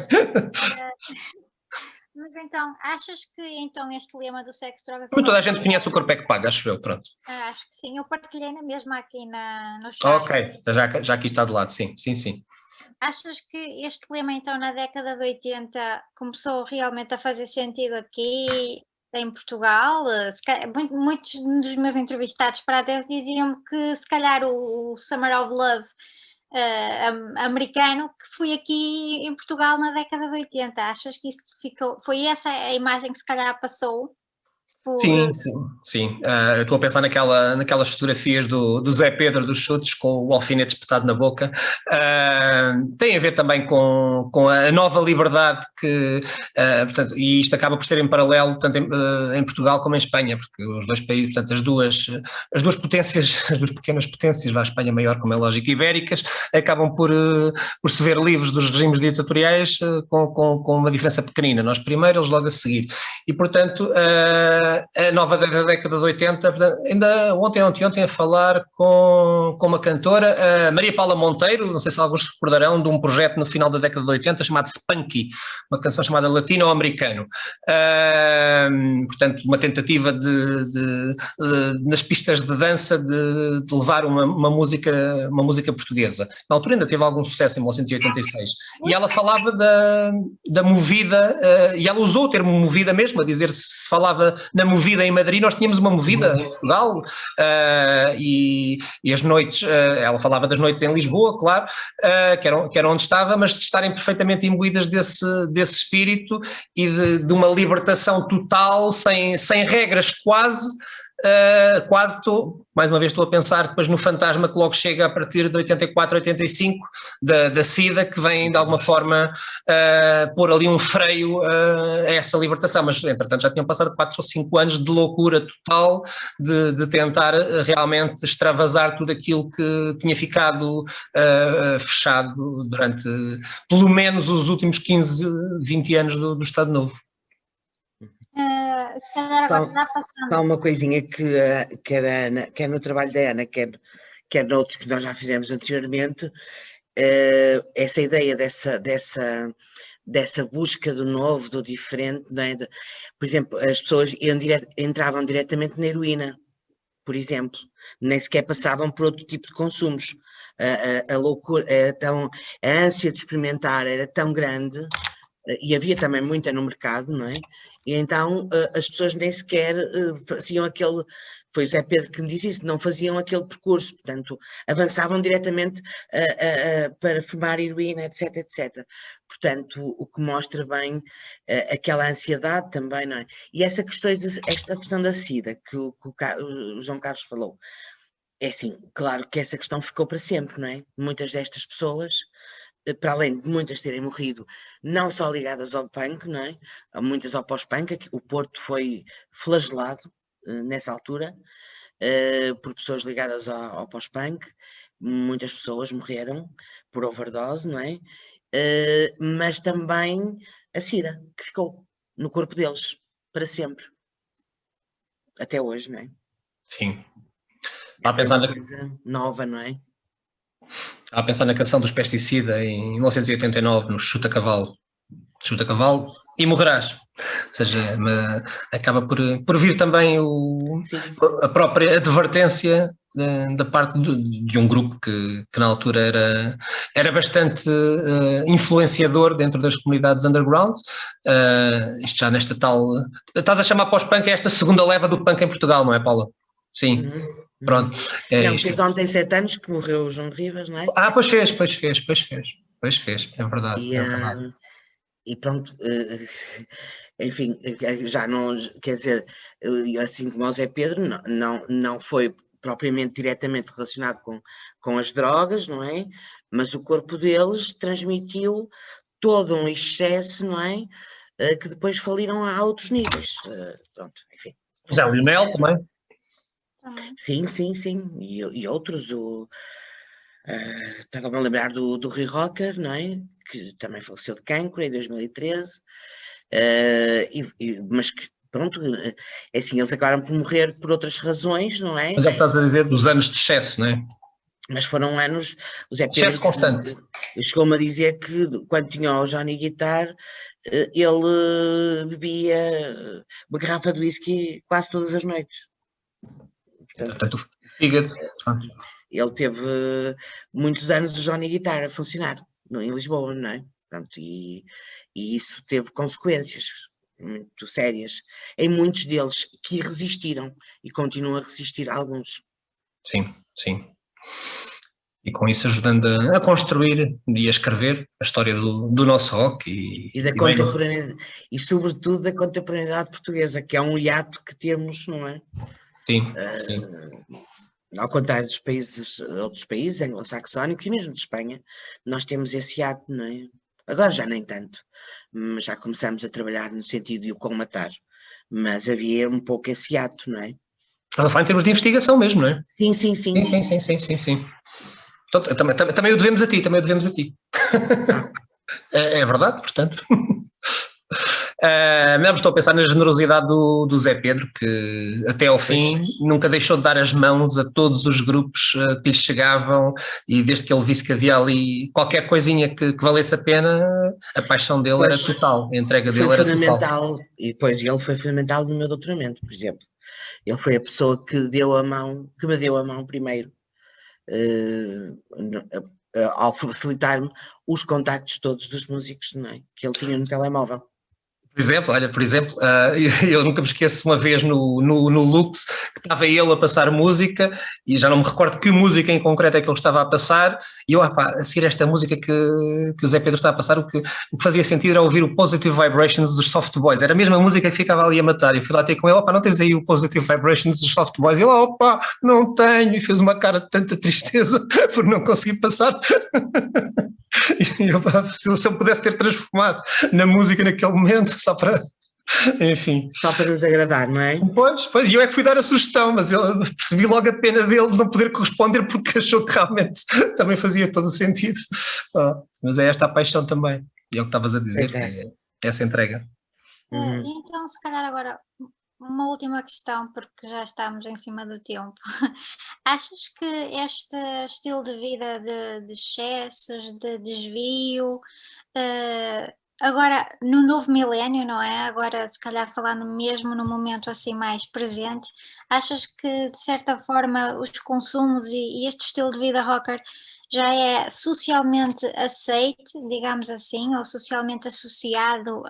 Mas então, achas que então este lema do sexo, drogas... Toda a gente conhece o Corpo é que Paga, acho eu, pronto. Acho que sim, eu partilhei na mesma aqui no chat. Ok, já aqui está de lado, sim. Achas que este lema então na década de 80 começou realmente a fazer sentido aqui em Portugal? Muitos dos meus entrevistados para a tese diziam-me que se calhar o Summer of Love americano que foi aqui em Portugal na década de 80. Achas que isso foi essa a imagem que se calhar passou? Sim. Eu estou a pensar naquelas fotografias do Zé Pedro dos Chutes com o alfinete espetado na boca. Tem a ver também com a nova liberdade que, portanto, e isto acaba por ser em paralelo tanto em Portugal como em Espanha, porque os dois países, portanto, as duas potências, as duas pequenas potências, a Espanha maior, como é lógico, ibéricas, acabam por se ver livres dos regimes ditatoriais com uma diferença pequenina. Nós primeiro, eles logo a seguir. E, portanto, a nova década de 80, ainda ontem a falar com uma cantora, a Maria Paula Monteiro, não sei se alguns se recordarão de um projeto no final da década de 80 chamado Spunky, uma canção chamada Latino-Americano, portanto uma tentativa nas pistas de dança de levar uma música portuguesa. Na altura ainda teve algum sucesso em 1986 e ela falava da movida, e ela usou o termo movida mesmo, a dizer se falava na na Movida em Madrid, nós tínhamos uma Movida em Portugal, e as noites, ela falava das noites em Lisboa, claro, que era onde estava, mas de estarem perfeitamente imbuídas desse espírito e de uma libertação total, sem regras quase. Mais uma vez estou a pensar depois no fantasma que logo chega a partir de 84, 85 da SIDA, que vem de alguma forma pôr ali um freio a essa libertação, mas entretanto já tinham passado 4 ou 5 anos de loucura total, de tentar realmente extravasar tudo aquilo que tinha ficado fechado durante pelo menos os últimos 15, 20 anos do Estado Novo. Se calhar agora dá para Só uma coisinha que quer a Ana, quer no trabalho da Ana, quer noutros que nós já fizemos anteriormente, essa ideia dessa busca do novo, do diferente, não é? Por exemplo, as pessoas entravam diretamente na heroína, por exemplo, nem sequer passavam por outro tipo de consumos. A loucura, a ânsia de experimentar era tão grande, e havia também muita no mercado, não é? E então as pessoas nem sequer faziam aquele, foi o Zé Pedro que me disse isso, não faziam aquele percurso, portanto avançavam diretamente para fumar heroína, etc, etc. Portanto, o que mostra bem aquela ansiedade também, não é? E esta questão da SIDA, que o João Carlos falou, é assim, claro que essa questão ficou para sempre, não é? Muitas destas pessoas, para além de muitas terem morrido, não só ligadas ao punk, não é? Muitas ao pós-punk, o Porto foi flagelado nessa altura por pessoas ligadas ao pós-punk, muitas pessoas morreram por overdose, não é? Mas também a SIDA, que ficou no corpo deles para sempre, até hoje, não é? Sim. Está a pensar uma coisa nova, não é? Estava a pensar na canção dos Pesticida em 1989, no Chuta Cavalo. Chuta Cavalo e morrerás. Ou seja, acaba por vir também a própria advertência da parte de um grupo que na altura era bastante influenciador dentro das comunidades underground. Isto já nesta tal... Estás a chamar pós-punk esta segunda leva do punk em Portugal, não é, Paula? Sim. Pronto. Não, fez ontem 7 anos que morreu o João Rivas, não é? Pois fez, é verdade. E pronto, enfim, já não, quer dizer, assim como o Zé Pedro, não foi propriamente diretamente relacionado com as drogas, não é? Mas o corpo deles transmitiu todo um excesso, não é? Que depois faliram a outros níveis. Pronto, enfim. Já o Lionel também. Sim, e outros, estava-me a lembrar do Rui Rocker, não é? Que também faleceu de cancro em 2013, mas que, pronto, é assim, eles acabaram por morrer por outras razões, não é? Mas é o que estás a dizer dos anos de excesso, não é? Mas foram anos... O Zé Pedro, excesso constante. Chegou-me a dizer que quando tinha o Johnny Guitar, ele bebia uma garrafa de whisky quase todas as noites. Portanto, o fígado. Ele teve muitos anos de Johnny Guitar a funcionar em Lisboa, não é? Pronto, e isso teve consequências muito sérias em muitos deles que resistiram e continuam a resistir a alguns. Sim. E com isso ajudando a construir e a escrever a história do nosso rock e da contemporaneidade, e sobretudo da contemporaneidade portuguesa, que é um hiato que temos, não é? Sim. Ao contrário dos outros países anglo-saxónicos e mesmo de Espanha, nós temos esse hiato, não é? Agora já nem tanto, mas já começamos a trabalhar no sentido de o colmatar, mas havia um pouco esse hiato, não é? Estás a falar em termos de investigação mesmo, não é? Sim. Então, também o devemos a ti, É verdade, portanto. Mesmo estou a pensar na generosidade do Zé Pedro, que até ao fim nunca deixou de dar as mãos a todos os grupos que lhe chegavam, e desde que ele visse que havia ali qualquer coisinha que valesse a pena, a paixão dele era total, a entrega dele era total. E depois ele foi fundamental no meu doutoramento, por exemplo. Ele foi a pessoa que me deu a mão primeiro, ao facilitar-me os contactos todos dos músicos, não é? Que ele tinha no telemóvel. Por exemplo, eu nunca me esqueço uma vez no Lux, que estava ele a passar música, e já não me recordo que música em concreto é que ele estava a passar, e eu, a seguir esta música que o Zé Pedro está a passar, o que fazia sentido era ouvir o Positive Vibrations dos Soft Boys, era a mesma música que ficava ali a matar, e eu fui lá ter com ele, não tens aí o Positive Vibrations dos Soft Boys? E ele, não tenho, e fez uma cara de tanta tristeza por não conseguir passar. E eu, se eu pudesse ter transformado na música naquele momento, só para, enfim. Só para nos agradar, não é? Pois, eu é que fui dar a sugestão, mas eu percebi logo a pena dele de não poder corresponder porque achou que realmente também fazia todo o sentido. Mas é esta a paixão também, e é o que estavas a dizer, é essa entrega. Então, se calhar agora uma última questão, porque já estamos em cima do tempo. Achas que este estilo de vida de excessos, de desvio, agora no novo milénio, não é? Agora, se calhar falando mesmo no momento assim mais presente, achas que de certa forma os consumos e este estilo de vida rocker já é socialmente aceite, digamos assim, ou socialmente associado,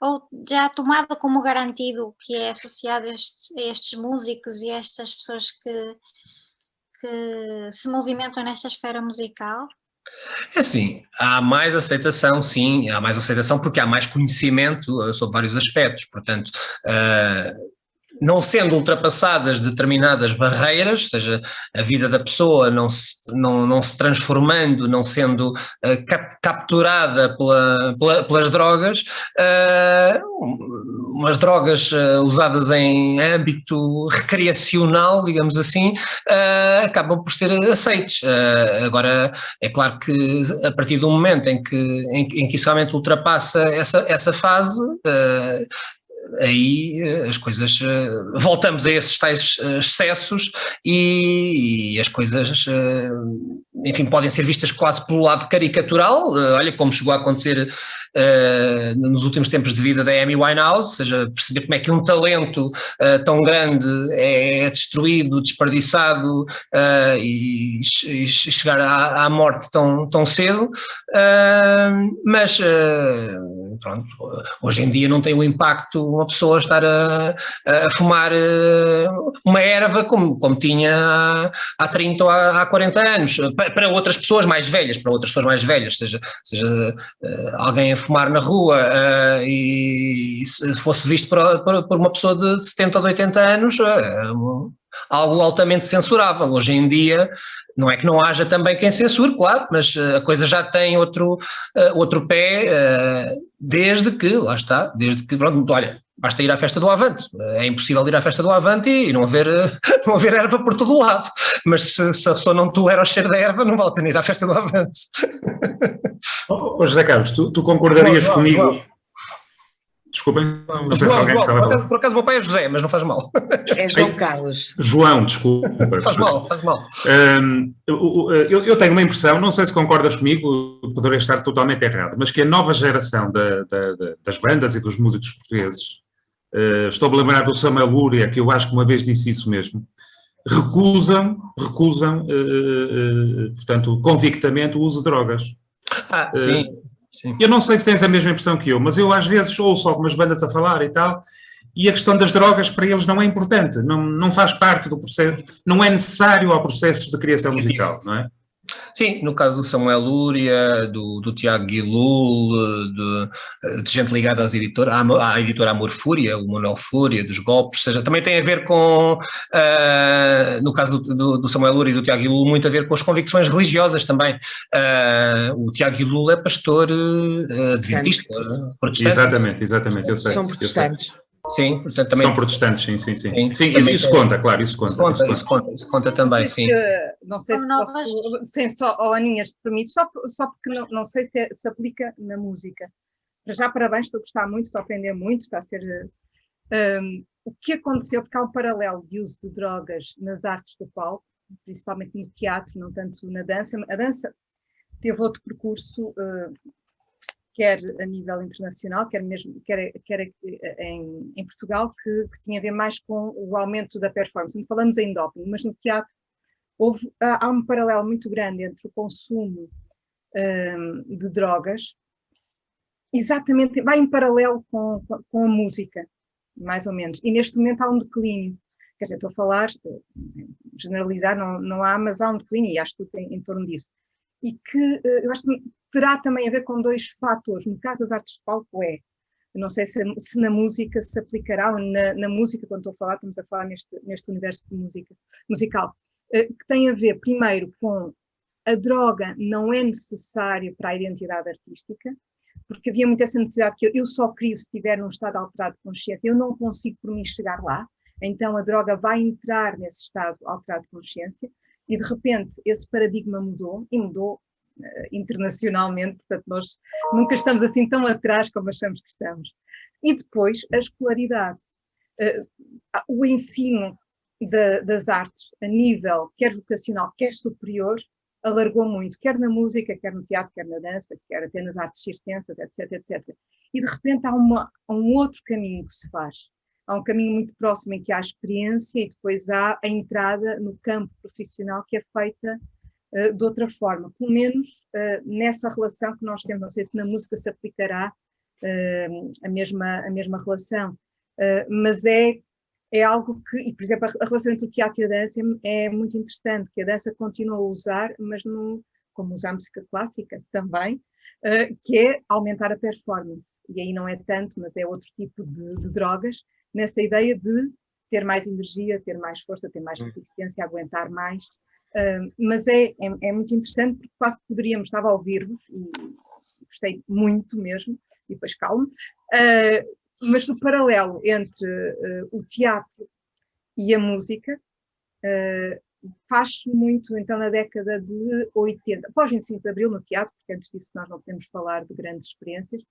ou já tomado como garantido que é associado a estes músicos e a estas pessoas que se movimentam nesta esfera musical? É assim, há mais aceitação, sim, há mais aceitação porque há mais conhecimento sobre vários aspectos, portanto, não sendo ultrapassadas determinadas barreiras, ou seja, a vida da pessoa não se transformando, não sendo capturada pelas drogas, umas drogas usadas em âmbito recreacional, digamos assim, acabam por ser aceites. Agora, é claro que a partir do momento em que isso realmente ultrapassa essa fase, aí as coisas, voltamos a esses tais excessos e as coisas, enfim, podem ser vistas quase pelo lado caricatural, olha como chegou a acontecer nos últimos tempos de vida da Amy Winehouse, ou seja, perceber como é que um talento tão grande é destruído, desperdiçado e chegar à morte tão cedo, mas pronto, hoje em dia não tem o impacto uma pessoa estar a fumar uma erva como tinha há 30 ou há 40 anos, para outras pessoas mais velhas, seja alguém a fumar na rua e se fosse visto por uma pessoa de 70 ou de 80 anos, algo altamente censurável. Hoje em dia, não é que não haja também quem censure, claro, mas a coisa já tem outro pé, desde que, pronto, olha, basta ir à festa do Avante. É impossível ir à festa do Avante e não haver erva por todo o lado. Mas se a pessoa não tolera o cheiro da erva, não vale a pena ir à festa do Avante. José Carlos, tu concordarias comigo? Desculpem, não sei se alguém estava a falar. Por acaso o meu pai é José, mas não faz mal. É João Carlos. João, desculpa. Faz mal. Eu tenho uma impressão, não sei se concordas comigo, poderei estar totalmente errado, mas que a nova geração das bandas e dos músicos portugueses, estou-me a lembrar do Samuel Lúria, que eu acho que uma vez disse isso mesmo, recusam, portanto, convictamente o uso de drogas. Sim. Sim. Eu não sei se tens a mesma impressão que eu, mas eu às vezes ouço algumas bandas a falar e tal, e a questão das drogas para eles não é importante, não faz parte do processo, não é necessário ao processo de criação musical, não é? Sim, no caso do Samuel Lúria, do Tiago Guilul, de gente ligada à editora Amor Fúria, o Manuel Fúria, dos Golpes, ou seja, também tem a ver com, no caso do Samuel Lúria e do Tiago Guilul, muito a ver com as convicções religiosas também. O Tiago Guilul é pastor adventista, protestante. Exatamente, eu sei. São protestantes. Sim, portanto, também... São protestantes, sim, isso conta, claro, isso conta também, sim. Não sei se posso, sem só, Aninha, te permite, só porque não sei se aplica na música. Já parabéns, estou a gostar muito, estou a aprender muito, está a ser... o que aconteceu, porque há um paralelo de uso de drogas nas artes do palco, principalmente no teatro, não tanto na dança. A dança teve outro percurso... quer a nível internacional, quer em Portugal, que tinha a ver mais com o aumento da performance. Não falamos em doping, mas no teatro há um paralelo muito grande entre o consumo de drogas exatamente, vai em paralelo com a música, mais ou menos. E neste momento há um declínio. Quer dizer, estou a falar, generalizar não há, mas há um declínio e acho tudo em torno disso. E que eu acho que terá também a ver com dois fatores. No caso das artes de palco não sei se na música se aplicará, ou na música, quando estou a falar, estamos a falar neste universo de música musical, que tem a ver, primeiro, com a droga não é necessária para a identidade artística, porque havia muito essa necessidade que eu só crio se estiver num estado alterado de consciência, eu não consigo por mim chegar lá, então a droga vai entrar nesse estado alterado de consciência, e de repente esse paradigma mudou, e mudou internacionalmente, portanto nós nunca estamos assim tão atrás como achamos que estamos. E depois a escolaridade, o ensino das artes a nível quer vocacional, quer superior, alargou muito, quer na música, quer no teatro, quer na dança, quer até nas artes circenses, etc, etc. E de repente há um outro caminho que se faz. Há um caminho muito próximo em que há a experiência e depois há a entrada no campo profissional que é feita de outra forma, pelo menos nessa relação que nós temos. Não sei se na música se aplicará a mesma relação, mas é algo que, e por exemplo, a relação entre o teatro e a dança é muito interessante, que a dança continua a usar, mas como usa a música clássica também, que é aumentar a performance. E aí não é tanto, mas é outro tipo de drogas, nessa ideia de ter mais energia, ter mais força, ter mais resistência, aguentar mais. Mas é muito interessante, porque quase que poderíamos, estava a ouvir-vos, e gostei muito mesmo, e depois calmo, mas o paralelo entre o teatro e a música faz-se muito, então, na década de 80, após 25 de Abril no teatro, porque antes disso nós não podemos falar de grandes experiências,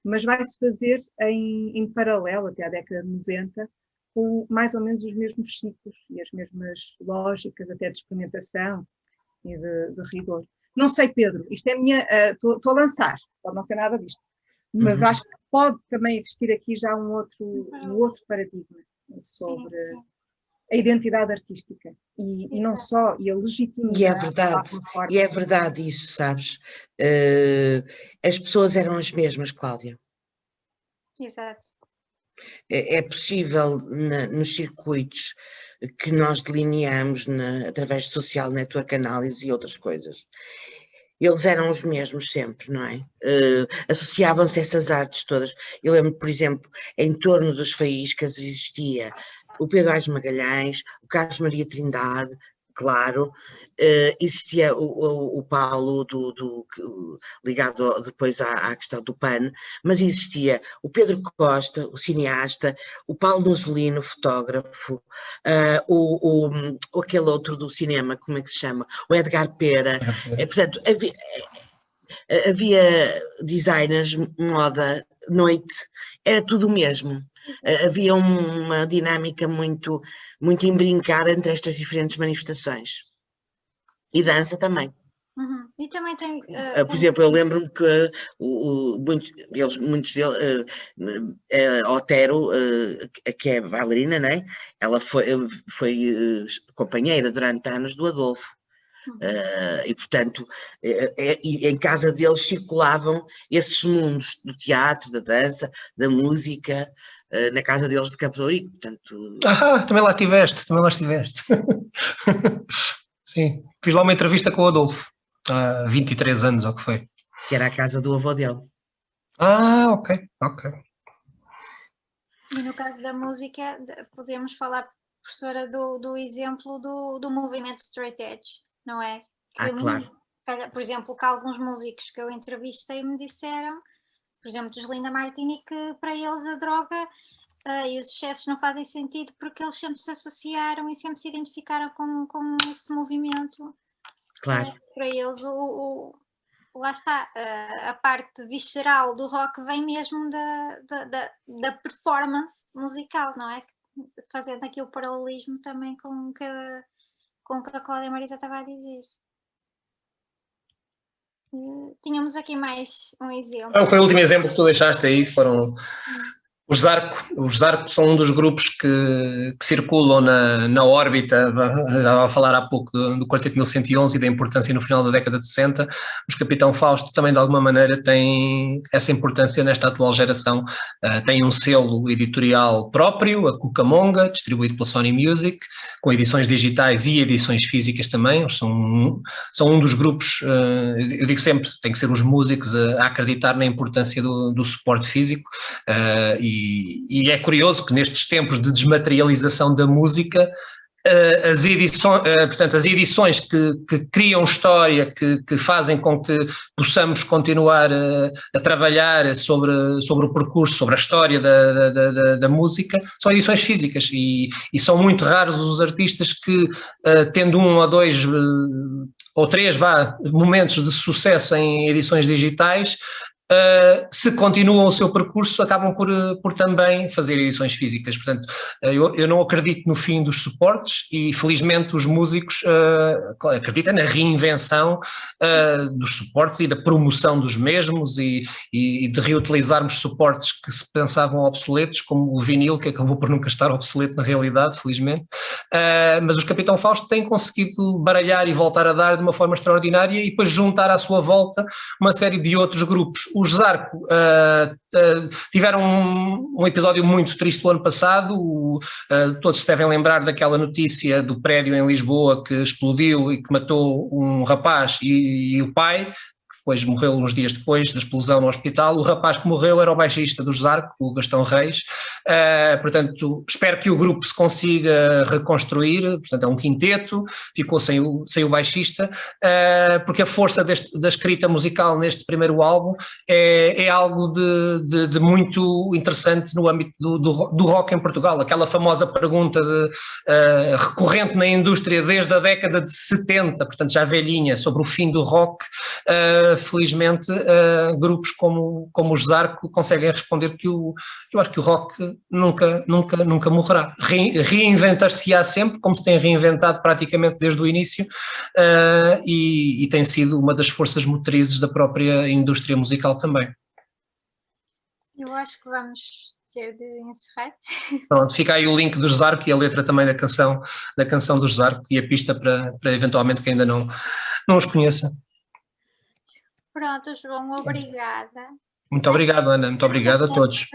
mas vai-se fazer em paralelo até à década de 90, com mais ou menos os mesmos ciclos e as mesmas lógicas, até de experimentação e de rigor. Não sei, Pedro, isto é minha... Estou a lançar, pode não ser nada disto, mas acho que pode também existir aqui já um outro paradigma sobre a identidade artística e não só, e a legitimidade. E é verdade isso, sabes? As pessoas eram as mesmas, Cláudia. Exato. É possível nos circuitos que nós delineamos através de social network analysis e outras coisas. Eles eram os mesmos sempre, não é? Associavam-se essas artes todas. Eu lembro, por exemplo, em torno dos faíscas existia o Pedro Aires Magalhães, o Carlos Maria Trindade, claro, existia o Paulo ligado depois à questão do PAN, mas existia o Pedro Costa, o cineasta, o Paulo Nusolino, fotógrafo, aquele outro do cinema, como é que se chama? O Edgar Pera. Portanto, havia designers, moda, noite, era tudo o mesmo. Havia uma dinâmica muito, muito imbrincada entre estas diferentes manifestações. E dança também. E também tem... por exemplo, eu lembro-me que muitos deles, Otero, que é bailarina, né? Ela foi companheira durante anos do Adolfo. E portanto, em casa deles circulavam esses mundos do teatro, da dança, da música, na casa deles de Campo de Ourique, portanto... também lá estiveste. Sim, fiz lá uma entrevista com o Adolfo, há 23 anos, ou que foi. Que era a casa do avô dele. Ok. E no caso da música, podemos falar, professora, do exemplo do movimento Straight Edge, não é? Claro. Por exemplo, que alguns músicos que eu entrevistei me disseram, por exemplo, dos Linda Martini, que para eles a droga e os excessos não fazem sentido porque eles sempre se associaram e sempre se identificaram com esse movimento. Claro. Para eles, lá está, a parte visceral do rock vem mesmo da performance musical, não é? Fazendo aqui o paralelismo também com o que a Cláudia Marisa estava a dizer. Tínhamos aqui mais um exemplo. Foi o último exemplo que tu deixaste aí, foram Os Zarco são um dos grupos que circulam na órbita, estava a falar há pouco do Quarteto 1111 e da importância no final da década de 60, os Capitão Fausto também de alguma maneira têm essa importância nesta atual geração, têm um selo editorial próprio, a Cucamonga, distribuído pela Sony Music, com edições digitais e edições físicas também, são um dos grupos, eu digo sempre, tem que ser os músicos a acreditar na importância do suporte físico, e é curioso que nestes tempos de desmaterialização da música, as edições que criam história, que fazem com que possamos continuar a trabalhar sobre o percurso, sobre a história da música, são edições físicas e são muito raros os artistas que, tendo um ou dois ou três momentos de sucesso em edições digitais, se continuam o seu percurso, acabam por também fazer edições físicas. Portanto, eu não acredito no fim dos suportes e, felizmente, os músicos acreditam na reinvenção dos suportes e da promoção dos mesmos e de reutilizarmos suportes que se pensavam obsoletos, como o vinil, que acabou por nunca estar obsoleto na realidade, felizmente. Mas os Capitão Fausto têm conseguido baralhar e voltar a dar de uma forma extraordinária e depois juntar à sua volta uma série de outros grupos. Os Zarco tiveram um episódio muito triste o ano passado, todos se devem lembrar daquela notícia do prédio em Lisboa que explodiu e que matou um rapaz e o pai, que depois morreu uns dias depois da explosão no hospital. O rapaz que morreu era o baixista dos Zarco, o Gastão Reis. Portanto, espero que o grupo se consiga reconstruir. Portanto, é um quinteto, ficou sem o baixista, porque a força da escrita musical neste primeiro álbum é algo de muito interessante no âmbito do rock em Portugal. Aquela famosa pergunta recorrente na indústria desde a década de 70, portanto já velhinha, sobre o fim do rock. Felizmente, grupos como os Zarco conseguem responder que eu acho que o rock nunca morrerá. Reinventar-se-á sempre, como se tem reinventado praticamente desde o início, e tem sido uma das forças motrizes da própria indústria musical também. Eu acho que vamos ter de encerrar. Pronto, fica aí o link dos Zarco e a letra também da canção dos Zarco e a pista para eventualmente quem ainda não os conheça. Pronto, João, obrigada. Muito obrigado, Ana. Muito obrigado a todos.